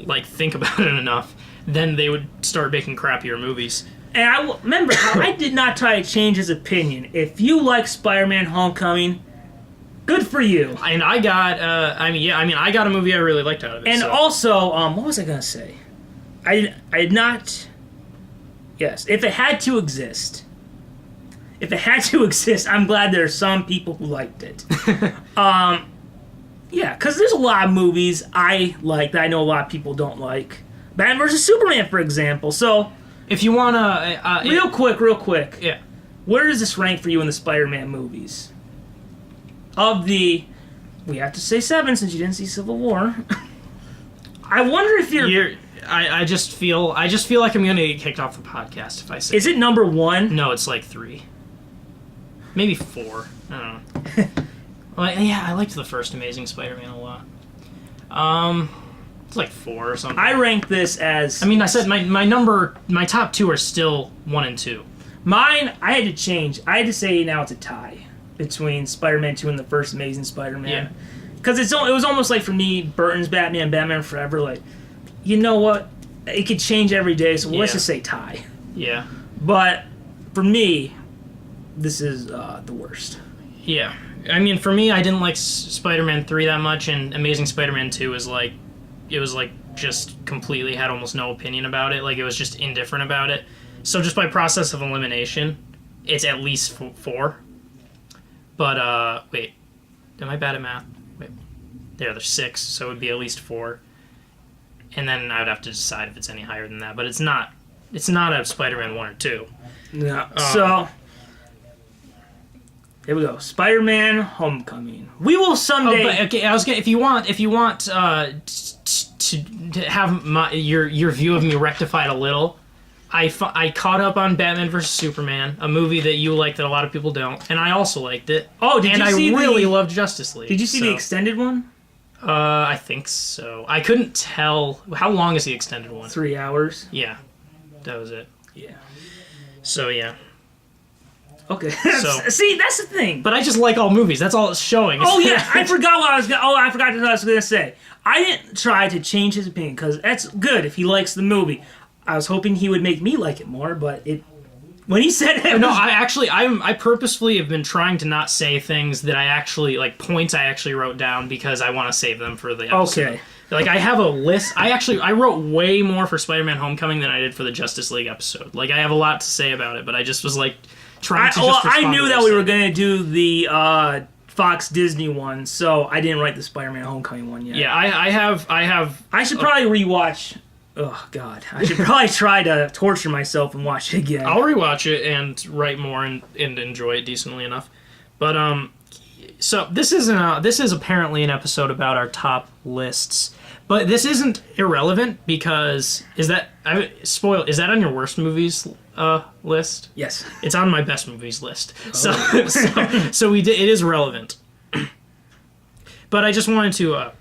like, think about it enough, then they would start making crappier movies. And I remember how I did not try to change his opinion. If you like Spider-Man Homecoming, good for you. And I got, I got a movie I really liked out of it. And so. also, what was I going to say? I did not... Yes, if it had to exist, I'm glad there are some people who liked it. Yeah, because there's a lot of movies I like that I know a lot of people don't like. Batman vs. Superman, for example. So, if you want to... real quick. Yeah. Where does this rank for you in the Spider-Man movies? Of the... We have to say 7 since you didn't see Civil War. I wonder if you're I just feel like I'm going to get kicked off the podcast if I say... Is it number 1? No, it's like 3. Maybe 4. I don't know. Well, yeah, I liked the first Amazing Spider-Man a lot. It's like 4 or something. I rank this as... I mean, I said my top 2 are still 1 and 2. Mine, I had to change. I had to say now it's a tie between Spider-Man 2 and the first Amazing Spider-Man. Yeah. Because it was almost like, for me, Burton's Batman Forever, like, you know what? It could change every day, so let's just say tie. Yeah. But for me, this is the worst. Yeah. I mean, for me, I didn't like Spider-Man 3 that much, and Amazing Spider-Man 2 was like... It was like just completely had almost no opinion about it. Like, it was just indifferent about it. So just by process of elimination, it's at least 4. But, wait. Am I bad at math? Wait. There's 6, so it would be at least 4. And then I would have to decide if it's any higher than that. But it's not a Spider-Man 1 or 2. Yeah. So, here we go. Spider-Man Homecoming. We will someday... Oh, but, okay, I was gonna... If you want to have your view of me rectified a little... I caught up on Batman vs. Superman, a movie that you like that a lot of people don't, and I also liked it. Oh, did you see I really loved Justice League. Did you see the extended one? I think so. I couldn't tell. How long is the extended one? 3 hours. Yeah, that was it. Yeah. So, yeah. Okay. See, that's the thing. But I just like all movies. That's all it's showing. Oh, yeah. I forgot what I was going to say. I didn't try to change his opinion, because that's good if he likes the movie. I was hoping he would make me like it more, but when he said it... No, I purposefully have been trying to not say things that I actually, like, points I actually wrote down, because I want to save them for the episode. Okay. Like, I have a list. I wrote way more for Spider-Man Homecoming than I did for the Justice League episode. Like, I have a lot to say about it, but I just was, like, trying to just respond I knew to that we were going to do the Fox Disney one, so I didn't write the Spider-Man Homecoming one yet. Yeah, I have... I should probably rewatch... Oh, God. I should probably try to torture myself and watch it again. I'll rewatch it and write more and enjoy it decently enough. But, so this is apparently an episode about our top lists. But this isn't irrelevant, because... Is that on your worst movies list? Yes. It's on my best movies list. Oh. So it is relevant. But I just wanted to...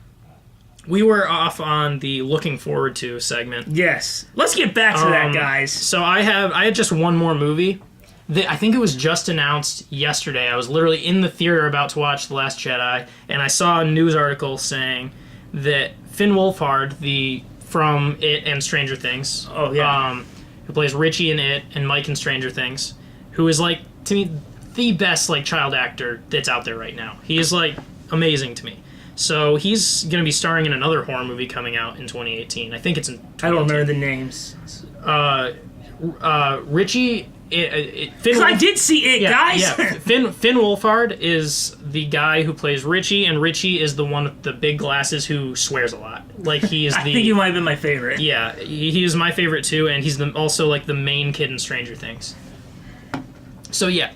we were off on the looking forward to segment. Yes. Let's get back to that, guys. So I had just one more movie, I think it was just announced yesterday. I was literally in the theater about to watch The Last Jedi, and I saw a news article saying that Finn Wolfhard, from It and Stranger Things, who plays Richie in It and Mike in Stranger Things, who is, like, to me, the best, like, child actor that's out there right now. He is, like, amazing to me. So he's going to be starring in another horror movie coming out in 2018. I think it's in 2018. I don't remember the names. Richie... Because I did see it, guys. Yeah. Finn Wolfhard is the guy who plays Richie, and Richie is the one with the big glasses who swears a lot. Like he is. I think you might have been my favorite. Yeah, he is my favorite too, and he's also like the main kid in Stranger Things. So yeah,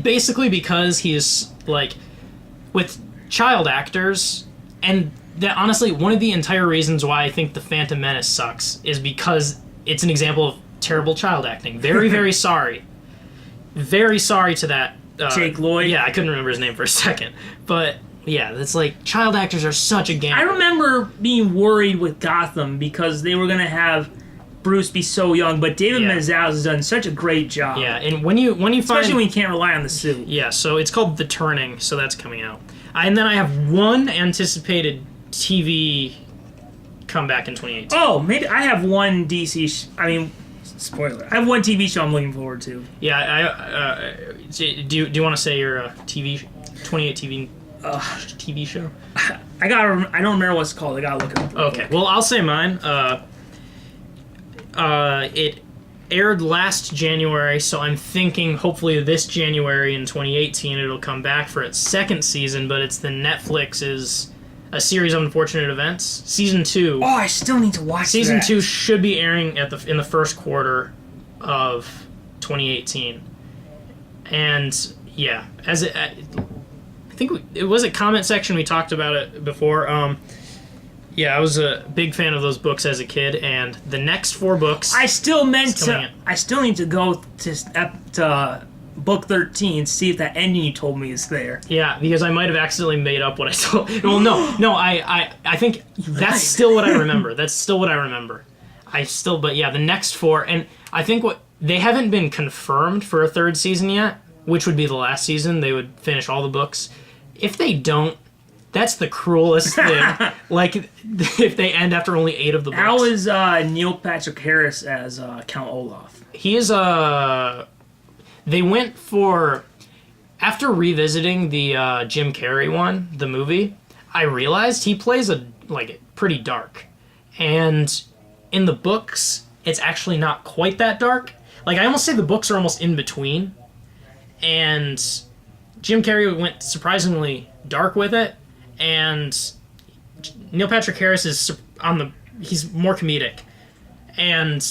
basically because he is like with child actors, and that honestly one of the entire reasons why I think the Phantom Menace sucks is because it's an example of terrible child acting. Very, very sorry. Very sorry to that. Jake Lloyd? Yeah, I couldn't remember his name for a second. But, yeah, it's like, child actors are such a gamble. I remember being worried with Gotham because they were going to have Bruce be so young, but David Menzies has done such a great job. Yeah, and when you especially when you can't rely on the suit. Yeah, so it's called The Turning, so that's coming out. And then I have one anticipated TV comeback in 2018. Oh, maybe I have one DC... spoiler. I have one TV show I'm looking forward to. Yeah, do you want to say your TV 2018 TV show? I don't remember what it's called. I gotta look it up. Okay, well I'll say mine. It aired last January, so I'm thinking hopefully this January in 2018 it'll come back for its second season. But it's the Netflix's A Series of Unfortunate Events, season 2. Oh, I still need to watch Season that. 2 should be airing in the first quarter of 2018. And yeah, I think it was a comment section, we talked about it before. Yeah, I was a big fan of those books as a kid, and the next 4 books I still need to go to book 13, see if that ending you told me is there. Yeah, because I might have accidentally made up what I told. Well, no, I think that's still what I remember. That's still what I remember. But yeah, the next 4, and I think they haven't been confirmed for a 3rd season yet, which would be the last season. They would finish all the books. If they don't, that's the cruelest thing. Like, if they end after only 8 of the books. How is Neil Patrick Harris as Count Olaf? He is They went for... After revisiting the Jim Carrey one, the movie, I realized he plays pretty dark. And in the books, it's actually not quite that dark. Like, I almost say the books are almost in between. And Jim Carrey went surprisingly dark with it. And Neil Patrick Harris is he's more comedic. And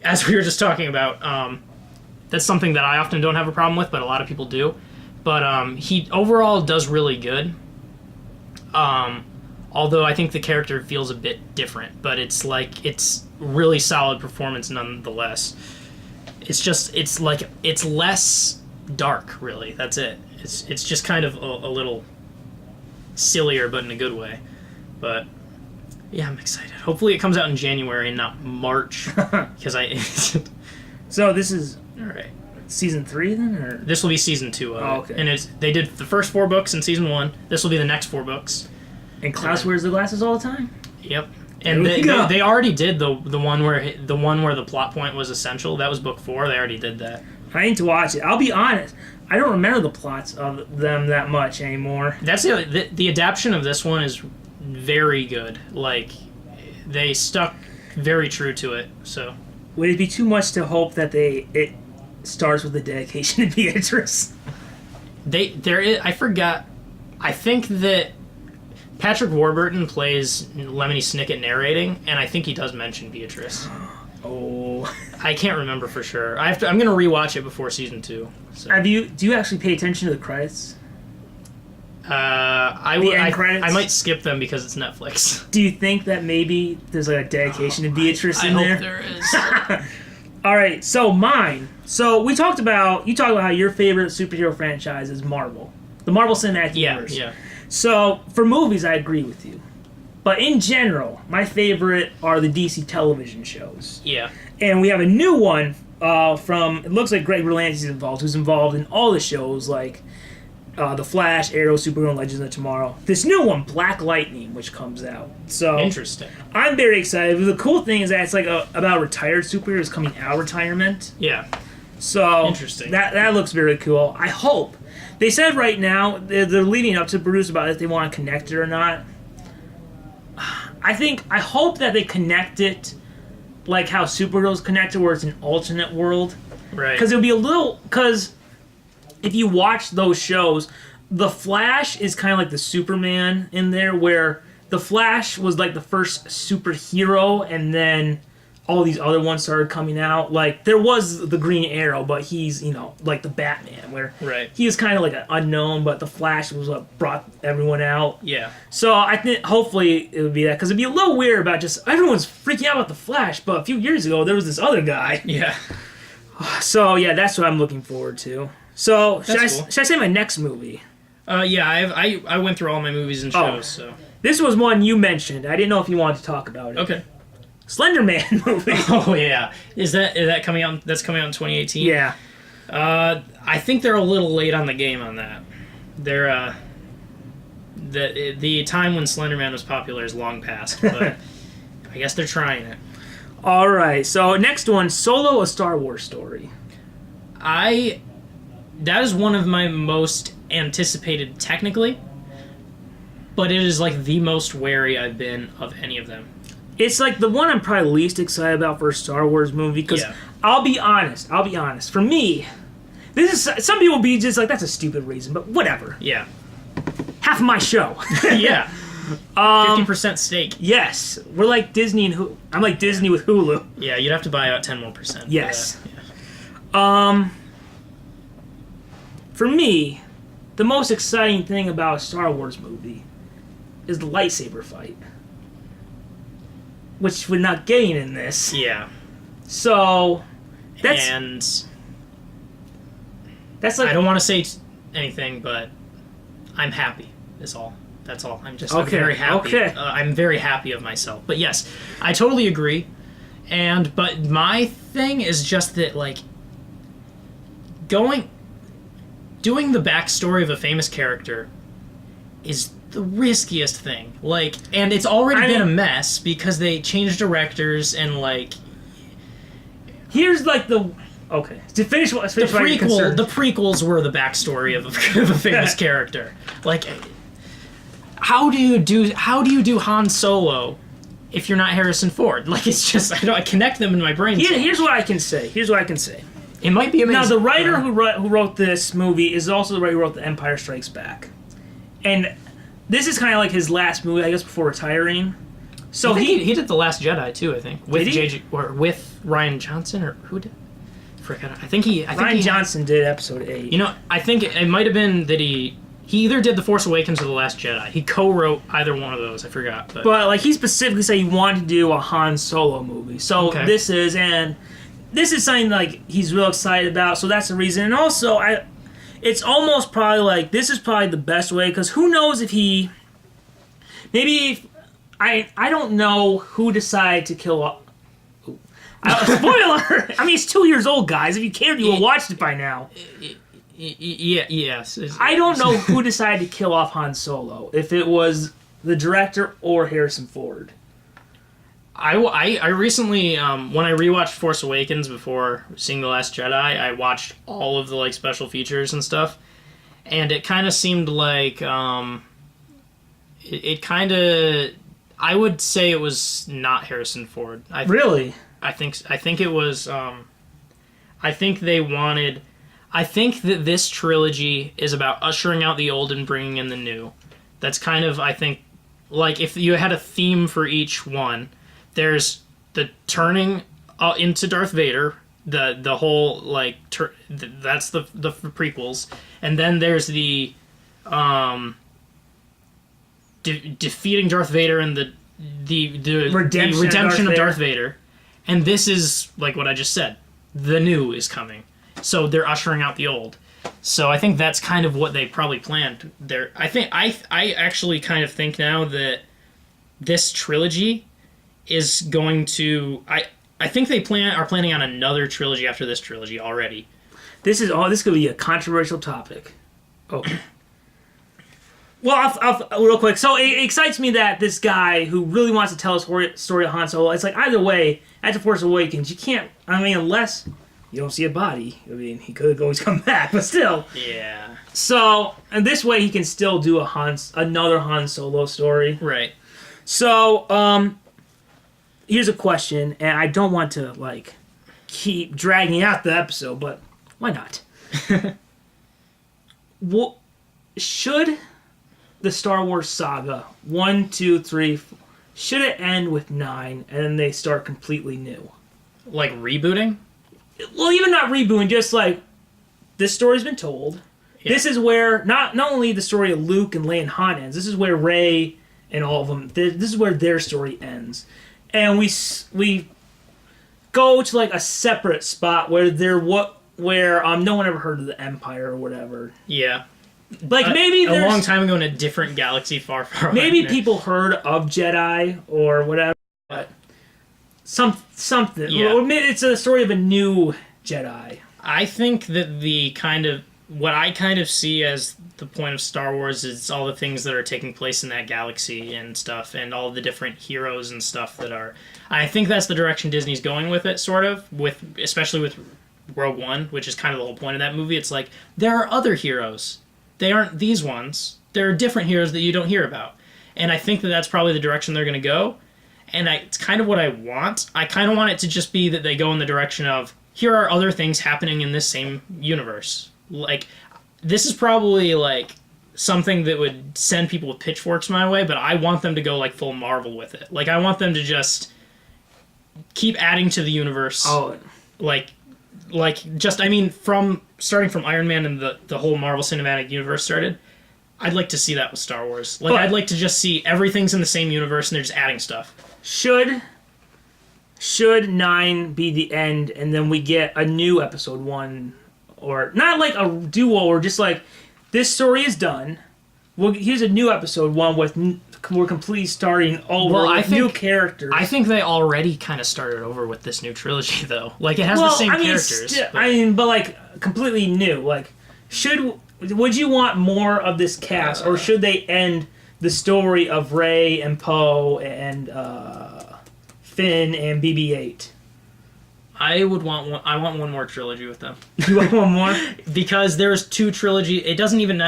as we were just talking about... that's something that I often don't have a problem with, but a lot of people do. But he overall does really good. Although I think the character feels a bit different, but it's really solid performance nonetheless. It's less dark, really. That's it. It's just kind of a little sillier, but in a good way. But yeah, I'm excited. Hopefully it comes out in January and not March, because So this is... All right. Season 3 then, or this will be season 2 of it. Okay. And they did the first 4 books in season 1. This will be the next 4 books. And Klaus wears the glasses all the time. Yep. And they already did the one where the plot point was essential. That was book 4. They already did that. I need to watch it. I'll be honest. I don't remember the plots of them that much anymore. That's the adaptation of this one is very good. Like, they stuck very true to it. So would it be too much to hope that it starts with the dedication to Beatrice? I forgot. I think that Patrick Warburton plays Lemony Snicket narrating, and I think he does mention Beatrice. Oh, I can't remember for sure. I'm going to rewatch it before season 2. So. Do you actually pay attention to the credits? I might skip them because it's Netflix. Do you think that maybe there's like a dedication to Beatrice in there? I hope there is. All right, so mine. So you talked about how your favorite superhero franchise is Marvel, the Marvel Cinematic Universe. Yeah. So for movies, I agree with you. But in general, my favorite are the DC television shows. Yeah. And we have a new one from, it looks like Greg Berlanti's involved, who's involved in all the shows like The Flash, Arrow, Supergirl, and Legends of Tomorrow. This new one, Black Lightning, which comes out. So interesting. I'm very excited. The cool thing is that it's like about retired superheroes coming out of retirement. Yeah. So interesting. That looks very cool. I hope. They said right now, they're leading up to produce about if they want to connect it or not. I hope that they connect it like how Supergirl's connected, where it's an alternate world. Right. Because it'll be because if you watch those shows, the Flash is kind of like the Superman in there, where the Flash was like the first superhero, and then all these other ones started coming out. Like, there was the Green Arrow, but he's, like the Batman, where he was kind of like an unknown, but the Flash was what brought everyone out. Yeah. So I think hopefully it would be that, because it'd be a little weird about just everyone's freaking out about the Flash, but a few years ago there was this other guy. Yeah. So yeah, that's what I'm looking forward to. So should cool. I say my next movie? Yeah, I went through all my movies and shows. So this was one you mentioned. I didn't know if you wanted to talk about it. Okay. Slender Man movie. Oh yeah, is that coming out? That's coming out in 2018. Yeah. I think they're a little late on the game on that. They're the time when Slender Man was popular is long past, but I guess they're trying it. All right. So next one, Solo: A Star Wars Story. That is one of my most anticipated technically, but it is like the most wary I've been of any of them. It's like the one I'm probably least excited about for a Star Wars movie, because I'll be honest. For me, this is, some people be just like, that's a stupid reason, but whatever. Yeah. Half of my show. Yeah. 50% stake. Yes. We're like Disney and I'm like Disney with Hulu. Yeah, you'd have to buy out 10 more percent. Yes. For me, the most exciting thing about a Star Wars movie is the lightsaber fight, which we're not getting in this. Yeah. So that's like, I don't want to say anything, but I'm happy. Is all. That's all. I'm very happy. Okay. I'm very happy of myself. But yes, I totally agree. But my thing is just that, like, doing the backstory of a famous character is the riskiest thing. Like, and it's already been a mess because they changed directors and, like, here's like the to finish what the prequels were the backstory of a famous character. Like, how do you do Han Solo if you're not Harrison Ford? Like, it's just I connect them in my brain. Here's what I can say. It might be amazing. Now, the writer who wrote this movie is also the writer who wrote The Empire Strikes Back, and this is kind of like his last movie, I guess, before retiring. So he did The Last Jedi too, I think, with with Rian Johnson, or who did? I think Rian Johnson did Episode 8. I think it might have been that he either did The Force Awakens or The Last Jedi. He co-wrote either one of those. I forgot. But like, he specifically said he wanted to do a Han Solo movie. So this is something like he's real excited about. So that's the reason. And also, it's almost probably like this is probably the best way, because who knows if I don't know who decided to kill off. Spoiler! I mean, it's 2 years old, guys. If you cared, you would have watched it by now. Yes. I don't know who decided to kill off Han Solo. If it was the director or Harrison Ford. I recently, when I rewatched Force Awakens before seeing The Last Jedi, I watched all of the, like, special features and stuff, and it kind of seemed like it kind of, I would say it was not Harrison Ford. Really? I think it was. I think they wanted. I think that this trilogy is about ushering out the old and bringing in the new. That's kind of, I think, like, if you had a theme for each one, there's the turning into Darth Vader, the whole, like, that's the prequels, and then there's the defeating Darth Vader and the redemption of Darth Vader. And this is, like what I just said, the new is coming. So they're ushering out the old. So I think that's kind of what they probably planned there. I actually kind of think now that this trilogy is going to... I think they are planning on another trilogy after this trilogy already. This could be a controversial topic. Oh. Well, I'll real quick. So it excites me that this guy who really wants to tell a story of Han Solo, it's like either way, after Force Awakens, you can't... I mean, unless you don't see a body. I mean, he could always come back, but still. Yeah. So, and this way he can still do another Han Solo story. Right. So, here's a question, and I don't want to, like, keep dragging out the episode, but why not? Should the Star Wars saga 1, 2, 3, should it end with 9 and then they start completely new? Like rebooting? Well, even not rebooting, just like this story's been told. Yeah. This is where not only the story of Luke and Leia and Han ends. This is where Rey and all of them. This is where their story ends, and we go to like a separate spot where no one ever heard of the Empire or whatever. Yeah. Like maybe a long time ago in a different galaxy far away. Maybe people heard of Jedi or whatever, but something. Yeah. Or maybe it's a story of a new Jedi. I think that what I kind of see as the point of Star Wars is all the things that are taking place in that galaxy and stuff, and all the different heroes and stuff that are. I think that's the direction Disney's going with it, sort of, especially with Rogue One, which is kind of the whole point of that movie. It's like there are other heroes. They aren't these ones. There are different heroes that you don't hear about. And I think that that's probably the direction they're going to go. And it's kind of what I want. I kind of want it to just be that they go in the direction of, here are other things happening in this same universe. Like, this is probably, like, something that would send people with pitchforks my way, but I want them to go, like, full Marvel with it. Like, I want them to just keep adding to the universe. Oh. Starting from Iron Man and the whole Marvel Cinematic Universe started, I'd like to see that with Star Wars. Like, I'd like to just see everything's in the same universe and they're just adding stuff. Should 9 be the end and then we get a new episode 1, or not like a duo, or just like, this story is done. Well, here's a new episode 1 with we're completely starting over with new characters. I think they already kind of started over with this new trilogy, though. Like, it has the same characters. But like, completely new. Like, would you want more of this cast, or should they end the story of Rey and Poe and Finn and BB-8? I want one more trilogy with them. You want one more? Because there's 2 trilogy. It doesn't even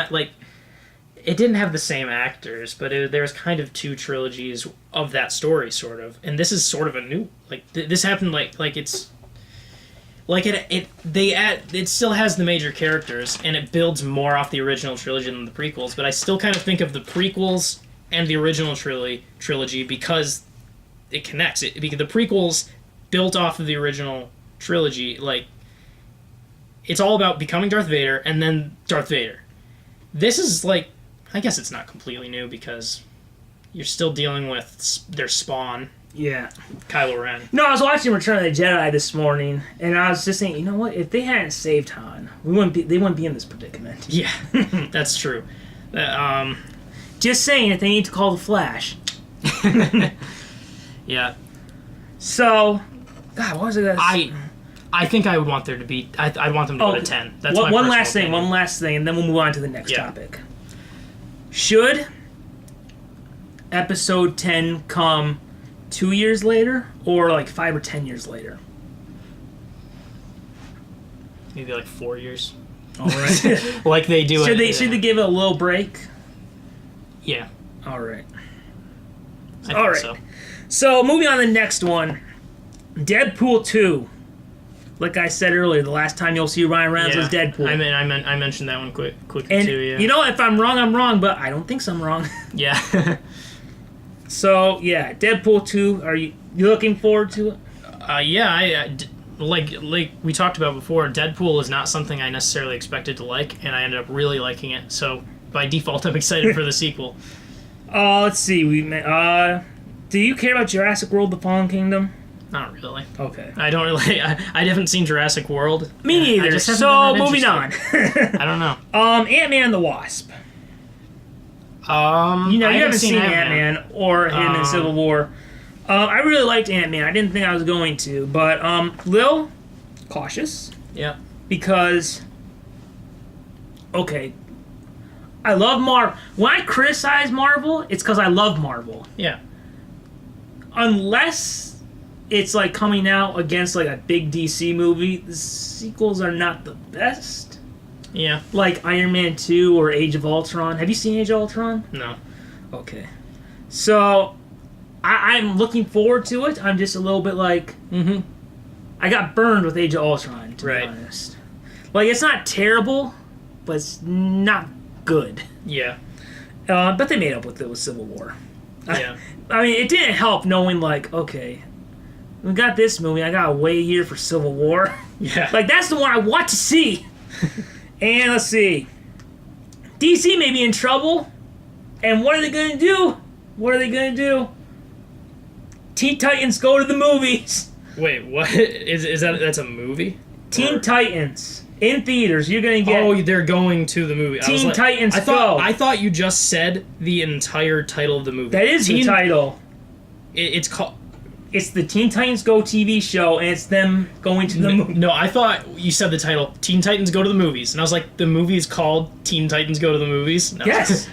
it didn't have the same actors, but there's kind of 2 trilogies of that story, sort of. And this is sort of a new, like, this happened it still has the major characters, and it builds more off the original trilogy than the prequels, but I still kind of think of the prequels and the original trilogy because it connects. Because the prequels built off of the original trilogy, like, it's all about becoming Darth Vader and then Darth Vader. This is, like, I guess it's not completely new because you're still dealing with their spawn. Yeah. Kylo Ren. No, I was watching Return of the Jedi this morning, and I was just saying, you know what? If they hadn't saved Han, they wouldn't be in this predicament. Yeah, that's true. Just saying, if they need to call the Flash. Yeah. So, God, what was it? I think I would want there to be. I'd want them to go to 10. That's one last thing, and then we'll move on to the next topic. Should Episode 10 come 2 years later, or like 5 or 10 years later? Maybe like 4 years. All right. Like they do. Should they give it a little break? Yeah. All right. I think so. So moving on to the next one, Deadpool 2. Like I said earlier, the last time you'll see Ryan Reynolds was Deadpool. I mentioned that one quickly and too. Yeah. You know, if I'm wrong, I'm wrong, but I don't think I'm wrong. Yeah. So yeah, Deadpool 2. Are you looking forward to it? Yeah. Like we talked about before, Deadpool is not something I necessarily expected to like, and I ended up really liking it. So by default, I'm excited for the sequel. Let's see. Do you care about Jurassic World: The Fallen Kingdom? Not really. Okay. I don't really. I haven't seen Jurassic World. Me neither. So moving on. I don't know. Ant-Man and the Wasp. You haven't seen Ant-Man or him in Civil War. I really liked Ant-Man. I didn't think I was going to, but Lil, cautious. Yeah. Because, okay, I love Marvel. When I criticize Marvel, it's because I love Marvel. Yeah. Unless it's like coming out against like a big DC movie, the sequels are not the best. Yeah. Like Iron Man 2 or Age of Ultron. Have you seen Age of Ultron? No. Okay. So, I'm looking forward to it. I'm just a little bit like... Mm-hmm. I got burned with Age of Ultron, to be honest. Like, it's not terrible, but it's not good. Yeah. But they made up with it with Civil War. Yeah. I mean, it didn't help knowing, like, okay, we got this movie, I gotta wait a year for Civil War. Yeah. Like, that's the one I want to see. And let's see. DC may be in trouble. And what are they going to do? What are they going to do? Teen Titans go to the movies. Wait, what? Is that's a movie? Teen Titans. In theaters, you're going to get... Oh, they're going to the movie. Teen Titans Go. I thought you just said the entire title of the movie. That is the title. It's called... It's the Teen Titans Go TV show, and it's them going to the movie. No, I thought you said the title, Teen Titans Go to the Movies. And I was like, the movie is called Teen Titans Go to the Movies? No. Yes.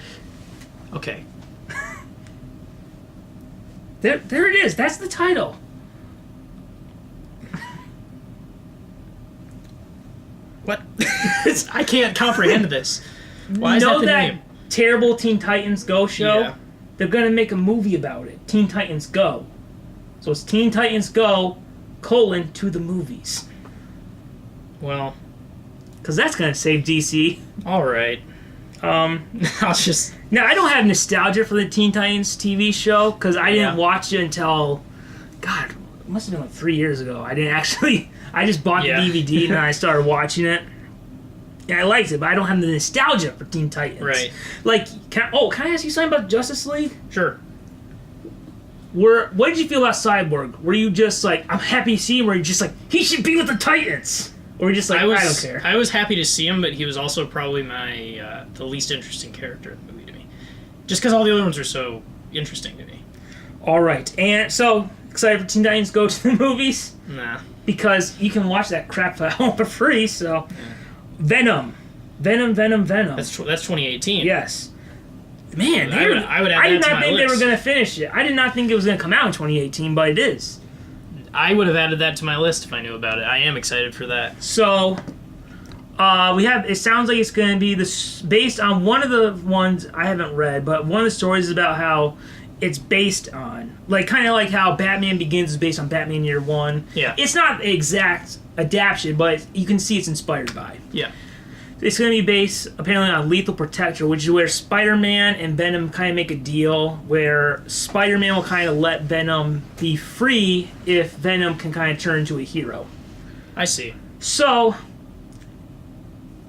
Okay. There it is. That's the title. What? I can't comprehend this. Why is that the name? Terrible Teen Titans Go show? Yeah. They're going to make a movie about it. Teen Titans Go. So it's Teen Titans Go, to the movies. Well... Because that's going to save DC. Alright. I'll just... Now, I don't have nostalgia for the Teen Titans TV show, because I didn't watch it until... God, it must have been like 3 years ago. I didn't actually... I just bought the DVD and I started watching it. And I liked it, but I don't have the nostalgia for Teen Titans. Right. Like, can I ask you something about Justice League? Sure. What did you feel about Cyborg? Were you just like, I'm happy to see him, or were you just like, he should be with the Titans? Or were you just like, I don't care? I was happy to see him, but he was also probably my the least interesting character in the movie to me. Just because all the other ones are so interesting to me. Alright, and so, excited for Teen Titans Go to the movies? Nah. Because you can watch that crap at home for free, so... Yeah. Venom. That's 2018. Yes. Man, I would add I did that to not my think list. they were going to finish it. I did not think it was going to come out in 2018, but it is. I would have added that to my list if I knew about it. I am excited for that. So, it sounds like it's going to be based on one of the ones I haven't read, but one of the stories is about how it's based on, like, kind of like how Batman Begins is based on Batman Year One. Yeah. It's not the exact adaptation, but you can see it's inspired by. Yeah. It's going to be based, apparently, on Lethal Protector, which is where Spider-Man and Venom kind of make a deal where Spider-Man will kind of let Venom be free if Venom can kind of turn into a hero. I see. So,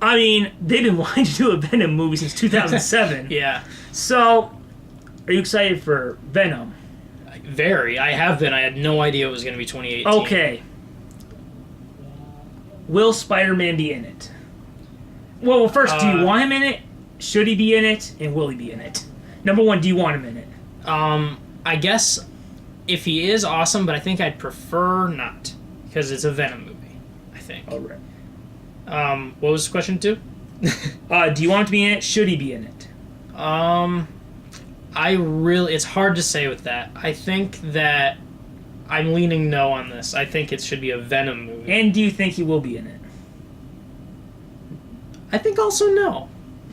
I mean, they've been wanting to do a Venom movie since 2007. Yeah. So, are you excited for Venom? Very. I have been. I had no idea it was going to be 2018. Okay. Will Spider-Man be in it? Well, first, do you want him in it? Should he be in it? And will he be in it? Number one, do you want him in it? I guess if he is, awesome, but I think I'd prefer not. Because it's a Venom movie, I think. All right. What was question 2? Do you want him to be in it? Should he be in it? It's hard to say with that. I think that I'm leaning no on this. I think it should be a Venom movie. And do you think he will be in it? I think also no.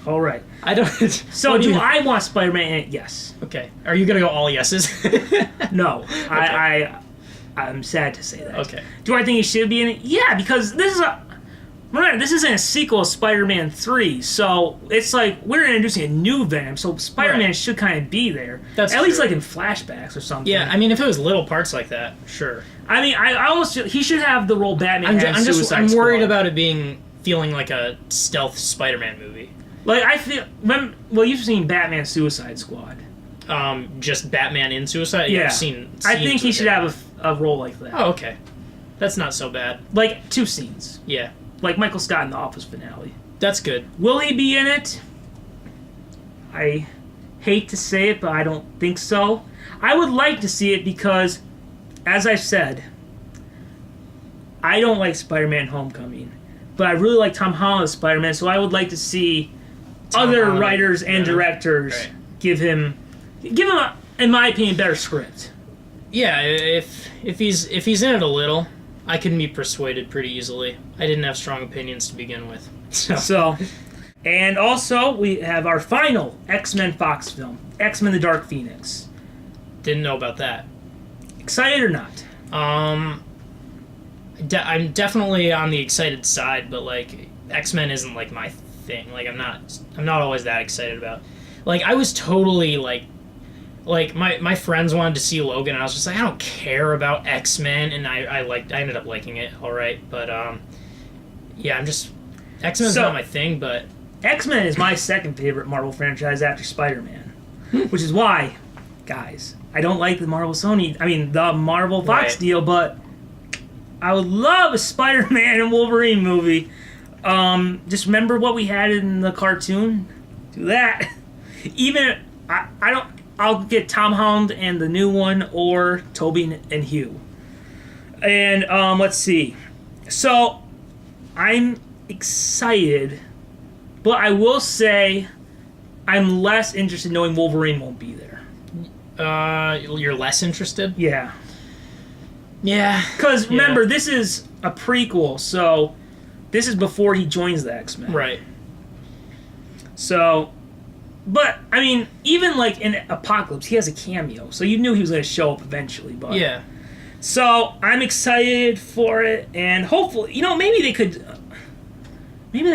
All right. I don't. So I want Spider-Man in it? Yes. Okay. Are you gonna go all yeses? No. Okay. I'm sad to say that. Okay. Do I think he should be in it? Yeah, because this isn't a sequel of Spider-Man 3, so it's like we're introducing a new Venom, so Spider-Man should kind of be there. That's at least true. like in flashbacks or something. Yeah, I mean, if it was little parts like that, sure. I mean, I almost he should have the role Batman had in Suicide I'm worried Squad. about it feeling like a stealth Spider-Man movie. Like I feel you've seen Batman Suicide Squad. Just Batman in Suicide. Yeah, I've seen I think he should have a role like that. Oh, okay. That's not so bad. Like 2 scenes. Yeah. Like Michael Scott in The Office finale. That's good. Will he be in it? hate to say it, but I don't think so. I would like to see it because, as I've said, I don't like Spider-Man Homecoming, but I really like Tom Holland's Spider-Man, so I would like to see other writers and directors give him a, in my opinion, better script. Yeah, if he's in it a little, I can be persuaded pretty easily. I didn't have strong opinions to begin with. So and also we have our final X-Men Fox film, X-Men: The Dark Phoenix. Didn't know about that. Excited or not? I'm definitely on the excited side, but like X-Men isn't like my thing. Like I'm not always that excited about. Like I was totally like my friends wanted to see Logan, and I was just like, I don't care about X-Men, and I ended up liking it all right, but yeah, X-Men's not my thing, but X-Men is my second favorite Marvel franchise after Spider-Man, which is why, guys, I don't like the Marvel Fox deal, but I would love a Spider-Man and Wolverine movie. Just remember what we had in the cartoon. Do that. Even I'll get Tom Holland and the new one, or Tobey and Hugh. And let's see. So I'm excited, but I will say I'm less interested knowing Wolverine won't be there. You're less interested? Yeah. Yeah. Because remember, this is a prequel, so this is before he joins the X-Men. Right. So, but, I mean, even like in Apocalypse, he has a cameo, so you knew he was going to show up eventually. But yeah. So, I'm excited for it, and hopefully, maybe they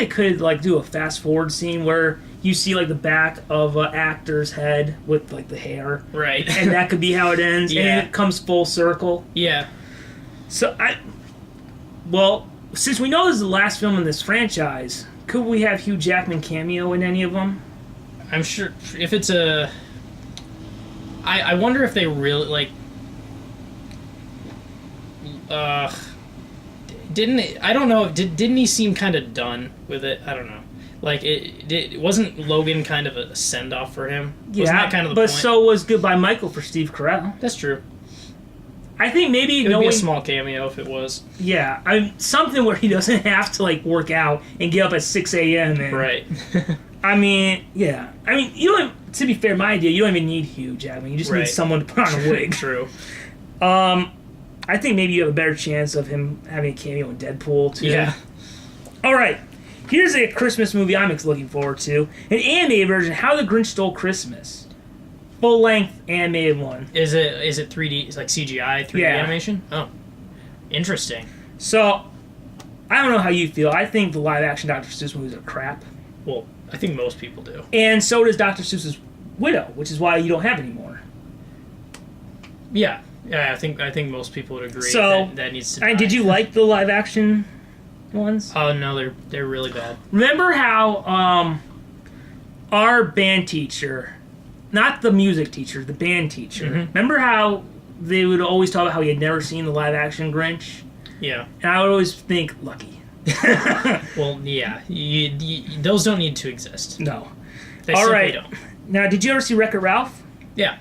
could like do a fast forward scene where you see like the back of an actor's head with like the hair, right? And that could be how it ends, and it comes full circle. Yeah. So since we know this is the last film in this franchise, could we have Hugh Jackman cameo in any of them? I'm sure if it's a. I wonder if they really like. I don't know. Didn't he seem kind of done with it? I don't know. Like it wasn't Logan kind of a send off for him? Yeah, wasn't that kind of the but point? So was Goodbye Michael for Steve Carell. That's true. I think maybe it would be a small cameo if it was. Yeah, something where he doesn't have to like work out and get up at 6 a.m. Right. I mean, yeah. I mean, you don't. To be fair, my idea, you don't even need Hugh Jackman. You just need someone to put on a wig. True. I think maybe you have a better chance of him having a cameo in Deadpool too. Yeah. All right. Here's a Christmas movie I'm looking forward to. An animated version, How the Grinch Stole Christmas. Full-length animated one. Is it 3D? It's like CGI 3D animation? Oh. Interesting. So, I don't know how you feel. I think the live-action Dr. Seuss movies are crap. Well, I think most people do. And so does Dr. Seuss's Widow, which is why you don't have any more. Yeah. Yeah, I think most people would agree that needs to die. And did you like the live-action ones? Oh, no, they're really bad. Remember how our band teacher, not the music teacher, the band teacher, remember how they would always talk about how he had never seen the live-action Grinch? Yeah. And I would always think, lucky. Well, yeah. Those don't need to exist. No. They simply don't. Now, did you ever see Wreck-It Ralph? Yeah.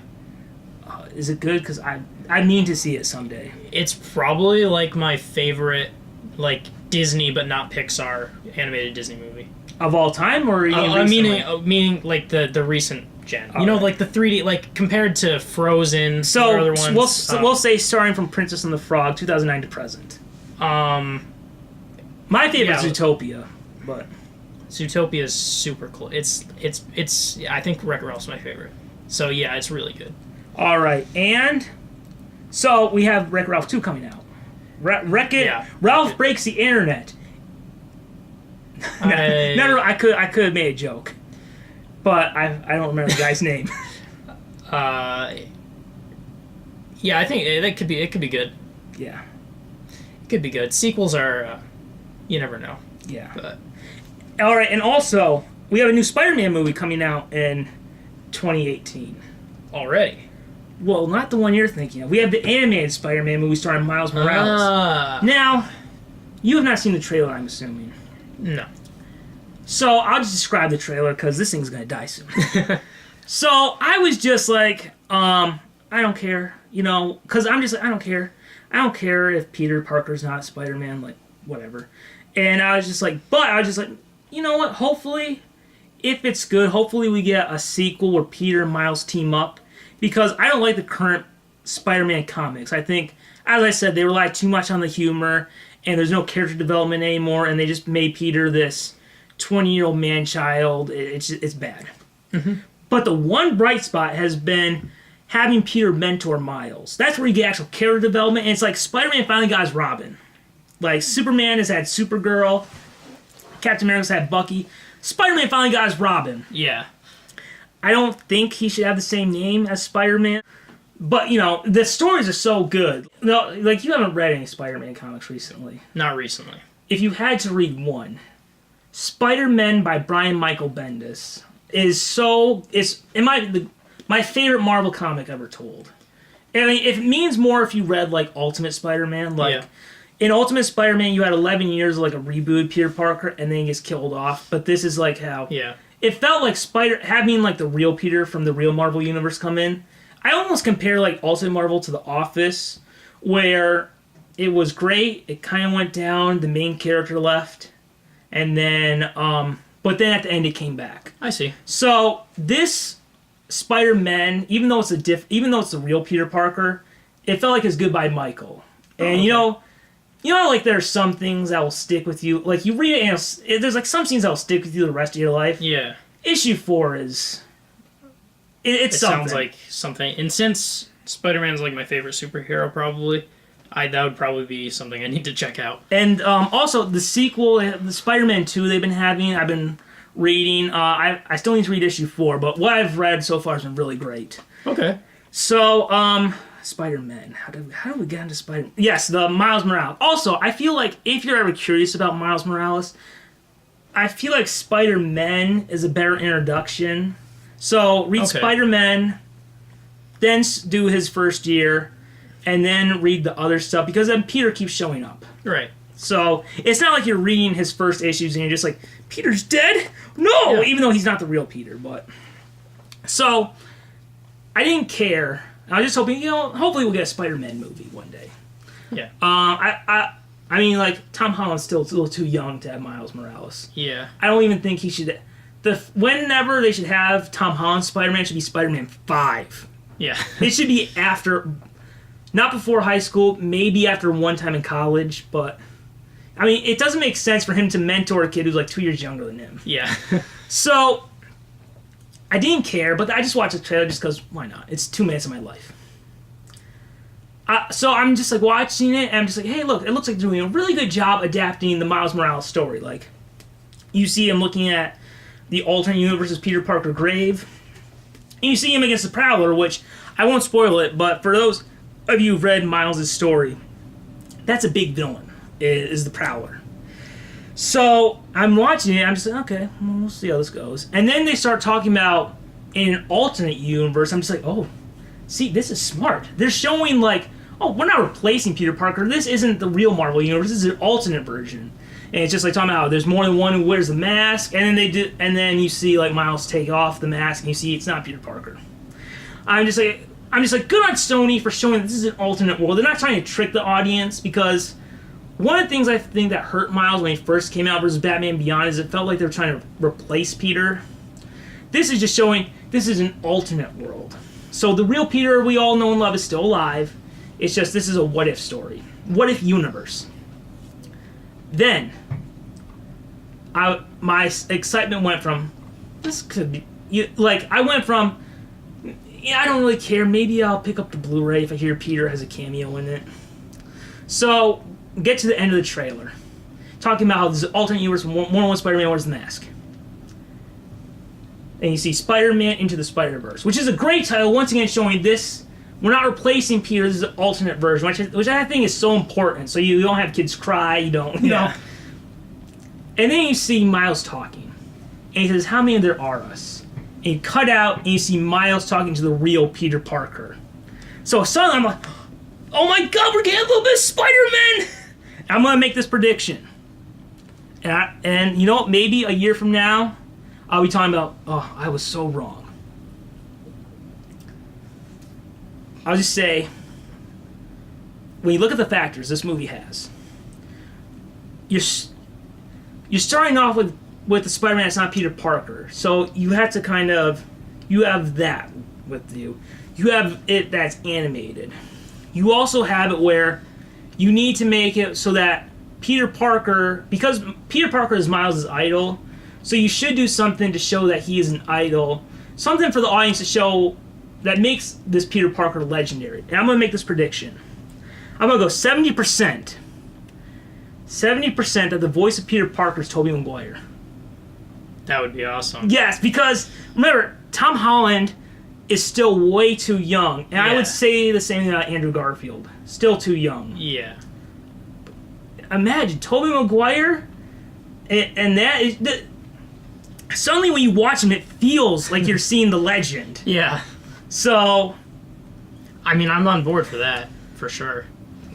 Is it good? Because I mean to see it someday. It's probably like my favorite, like Disney but not Pixar animated Disney movie of all time, or meaning like the recent gen. Like the 3D, like compared to Frozen. So or other ones, we'll say starting from Princess and the Frog, 2009 to present. My favorite is Zootopia, but Zootopia is super cool. It's I think Wreck-It Ralph's my favorite. So yeah, it's really good. All right, and so we have Wreck-It Ralph 2 coming out. Ralph breaks the internet. I could have made a joke, but I don't remember the guy's name. Yeah, I think it could be good. Yeah, it could be good. Sequels are, you never know. Yeah. But all right, and also we have a new Spider-Man movie coming out in 2018 already. Well, not the one you're thinking of. We have the animated Spider-Man movie starring Miles Morales. Now, you have not seen the trailer, I'm assuming. No. So, I'll just describe the trailer, because this thing's going to die soon. So I was just like, I don't care, because I'm just like, I don't care. I don't care if Peter Parker's not Spider-Man, like, whatever. And I was just like, you know what? Hopefully, if it's good, hopefully we get a sequel where Peter and Miles team up. Because I don't like the current Spider-Man comics. I think, as I said, they rely too much on the humor, and there's no character development anymore, and they just made Peter this 20-year-old man-child. It's bad. Mm-hmm. But the one bright spot has been having Peter mentor Miles. That's where you get actual character development, and it's like Spider-Man finally got his Robin. Like, Superman has had Supergirl, Captain America's had Bucky. Spider-Man finally got his Robin. Yeah. I don't think he should have the same name as Spider-Man. But, the stories are so good. No, like, you haven't read any Spider-Man comics recently. Not recently. If you had to read one, Spider-Man by Brian Michael Bendis is my favorite Marvel comic ever told. I mean, it means more if you read, like, Ultimate Spider-Man. Like, in Ultimate Spider-Man, you had 11 years of, like, a rebooted Peter Parker, and then he gets killed off. But this is, like, how... Yeah. It felt like having, like, the real Peter from the real Marvel Universe come in. I almost compare, like, Ultimate Marvel to The Office, where it was great, it kind of went down, the main character left, and then, but then at the end it came back. I see. So, this Spider-Man, even though it's the real Peter Parker, it felt like his Goodbye Michael. And, like, there are some things that will stick with you. Like, you read it, and there's, like, some scenes that will stick with you the rest of your life. Yeah. Issue 4 is... It sounds like something. And since Spider-Man's, like, my favorite superhero, probably, that would probably be something I need to check out. And also, the sequel, the Spider-Man 2 they've been having, I've been reading. I still need to read issue 4, but what I've read so far has been really great. Okay. So, Spider-Man. How do we get into Spider-Man? Yes, the Miles Morales. Also, I feel like if you're ever curious about Miles Morales, I feel like Spider-Man is a better introduction. So, read Spider-Man, then do his first year, and then read the other stuff, because then Peter keeps showing up. Right. So, it's not like you're reading his first issues and you're just like, Peter's dead? No! Yeah. Even though he's not the real Peter, but... So, I didn't care. I was just hoping, hopefully we'll get a Spider-Man movie one day. Yeah. I mean, like, Tom Holland's still a little too young to have Miles Morales. Yeah. I don't even think he should... Whenever they should have Tom Holland Spider-Man, should be Spider-Man 5. Yeah. It should be after... Not before high school, maybe after one time in college, but... I mean, it doesn't make sense for him to mentor a kid who's like 2 years younger than him. Yeah. So... I didn't care, but I just watched the trailer just because, why not? It's 2 minutes of my life. So I'm just like watching it, and I'm just like, hey, look, it looks like they're doing a really good job adapting the Miles Morales story. Like, you see him looking at the alternate universe's Peter Parker grave, and you see him against the Prowler, which, I won't spoil it, but for those of you who've read Miles' story, that's a big villain, is the Prowler. So, I'm watching it, I'm just like, okay, we'll see how this goes. And then they start talking about, in an alternate universe, I'm just like, oh, see, this is smart. They're showing, like, oh, we're not replacing Peter Parker. This isn't the real Marvel universe. This is an alternate version. And it's just like talking about how there's more than one who wears the mask, and then you see, like, Miles take off the mask, and you see it's not Peter Parker. I'm just like, good on Sony for showing that this is an alternate world. They're not trying to trick the audience, because... One of the things I think that hurt Miles when he first came out versus Batman Beyond is it felt like they were trying to replace Peter. This is just showing this is an alternate world. So the real Peter we all know and love is still alive. It's just this is a what-if story. What-if universe. Then, my excitement went from, this could be... Like, I went from, I don't really care. Maybe I'll pick up the Blu-ray if I hear Peter has a cameo in it. So... Get to the end of the trailer. Talking about how this alternate universe, one Spider-Man wears the mask. And you see Spider-Man Into the Spider-Verse, which is a great title, once again showing this, we're not replacing Peter, this is an alternate version, which I think is so important, so you don't have kids cry, you know. And then you see Miles talking. And he says, how many there are us? And you cut out, and you see Miles talking to the real Peter Parker. So suddenly I'm like, oh my god, we're getting a little bit of Spider-Man! I'm going to make this prediction. And you know what? Maybe a year from now, I'll be talking about, oh, I was so wrong. I'll just say, when you look at the factors this movie has, you're starting off with the Spider-Man that's not Peter Parker. So you have to kind of, you have that with you. You have it that's animated. You also have it where you need to make it so that Peter Parker, because Peter Parker is Miles' idol, so you should do something to show that he is an idol. Something for the audience to show that makes this Peter Parker legendary. And I'm going to make this prediction. I'm going to go 70%. 70% of the voice of Peter Parker is Tobey Maguire. That would be awesome. Yes, because remember, Tom Holland is still way too young. And I would say the same thing about Andrew Garfield. Still too young. Yeah. Imagine Tobey Maguire, and that is... Suddenly when you watch him, it feels like you're seeing the legend. Yeah. So... I mean, I'm on board for that, for sure.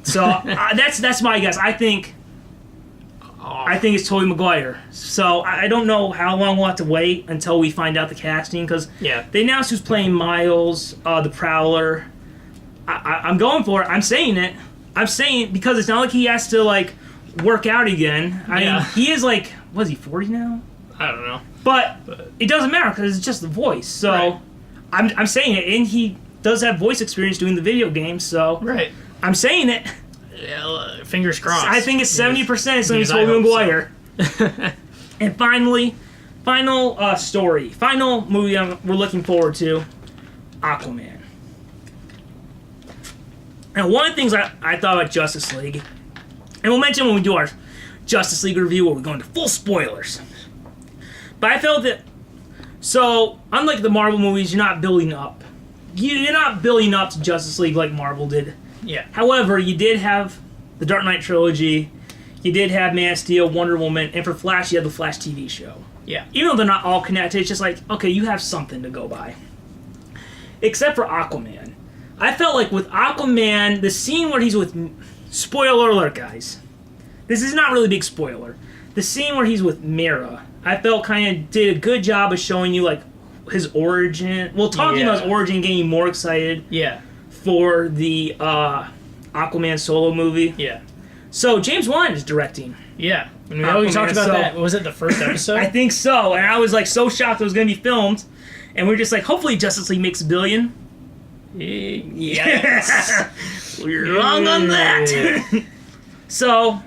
So, that's my guess. I think it's Tobey Maguire. So, I don't know how long we'll have to wait until we find out the casting, because they announced who's playing Miles, the Prowler. I'm going for it. I'm saying it. I'm saying it because it's not like he has to, like, work out again. I mean, he is, like, what is he, 40 now? I don't know. But it doesn't matter because it's just the voice. So, I'm saying it, and he does have voice experience doing the video games, so I'm saying it. Yeah, fingers crossed. I think it's 70%. It's going to be Tobey Maguire. So. And finally, final story, final movie we're looking forward to, Aquaman. And one of the things I thought about Justice League, and we'll mention when we do our Justice League review where we're going to full spoilers. But I felt that, so unlike the Marvel movies, you're not building up. You're not building up to Justice League like Marvel did. Yeah. However, you did have the Dark Knight Trilogy, you did have Man of Steel, Wonder Woman, and for Flash, you had the Flash TV show. Yeah. Even though they're not all connected, it's just like, okay, you have something to go by. Except for Aquaman. I felt like with Aquaman, the scene where he's with... Spoiler alert, guys. This is not really a big spoiler. The scene where he's with Mera, I felt kind of did a good job of showing you, like, his origin. Well, talking about his origin, getting you more excited for the Aquaman solo movie. Yeah. So, James Wan is directing. Yeah. And we always talked about that. Was it the first episode? I think so. And I was, like, so shocked it was going to be filmed. And we're just like, hopefully Justice League makes $1 billion. Yes. We're wrong on that. So,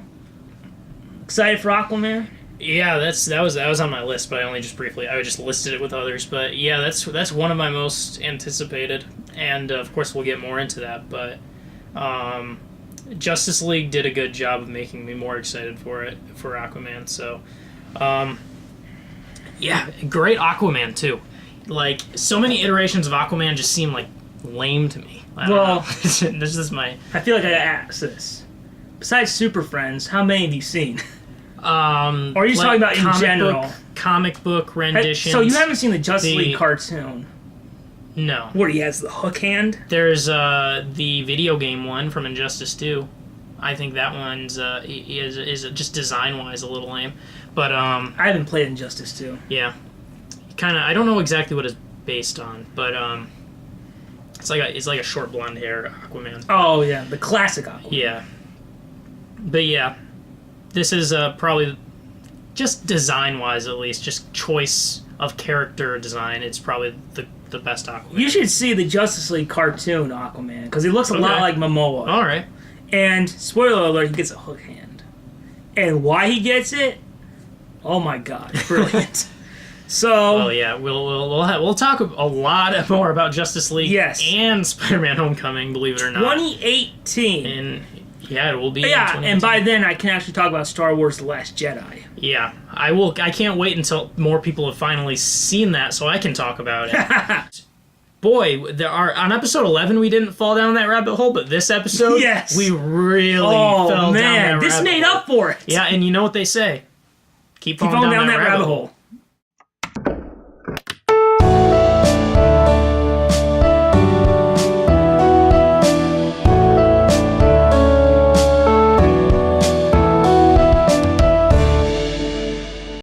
excited for Aquaman? Yeah, that was on my list, but I only just briefly. I just listed it with others, but yeah, that's one of my most anticipated, and of course we'll get more into that. But Justice League did a good job of making me more excited for Aquaman. So, yeah, great Aquaman too. Like so many iterations of Aquaman just seem like lame to me. I don't know. This is my. I feel like I gotta ask this. Besides Super Friends, how many have you seen? Or are you talking about in general? Comic book renditions. So you haven't seen the Justice League cartoon? No. Where he has the hook hand? There's the video game one from Injustice 2. I think that one's is just design-wise a little lame. But I haven't played Injustice 2. Yeah. Kind of. I don't know exactly what it's based on, but it's like a short blonde hair Aquaman. Oh yeah, the classic Aquaman. Yeah. But yeah. This is probably, just design-wise at least, just choice of character design, it's probably the best Aquaman. You should see the Justice League cartoon Aquaman, because he looks a lot like Momoa. Alright. And, spoiler alert, he gets a hook hand. And why he gets it? Oh my god, brilliant. So... Well, yeah, we'll talk a lot more about Justice League and Spider-Man Homecoming, believe it or not. 2018. Yeah, it will be. Yeah, and by then I can actually talk about Star Wars: The Last Jedi. Yeah, I will. I can't wait until more people have finally seen that, so I can talk about it. Boy, on episode 11 we didn't fall down that rabbit hole, but this episode, we really fell down that rabbit hole. This made up for it. Yeah, and you know what they say: keep falling down that rabbit hole.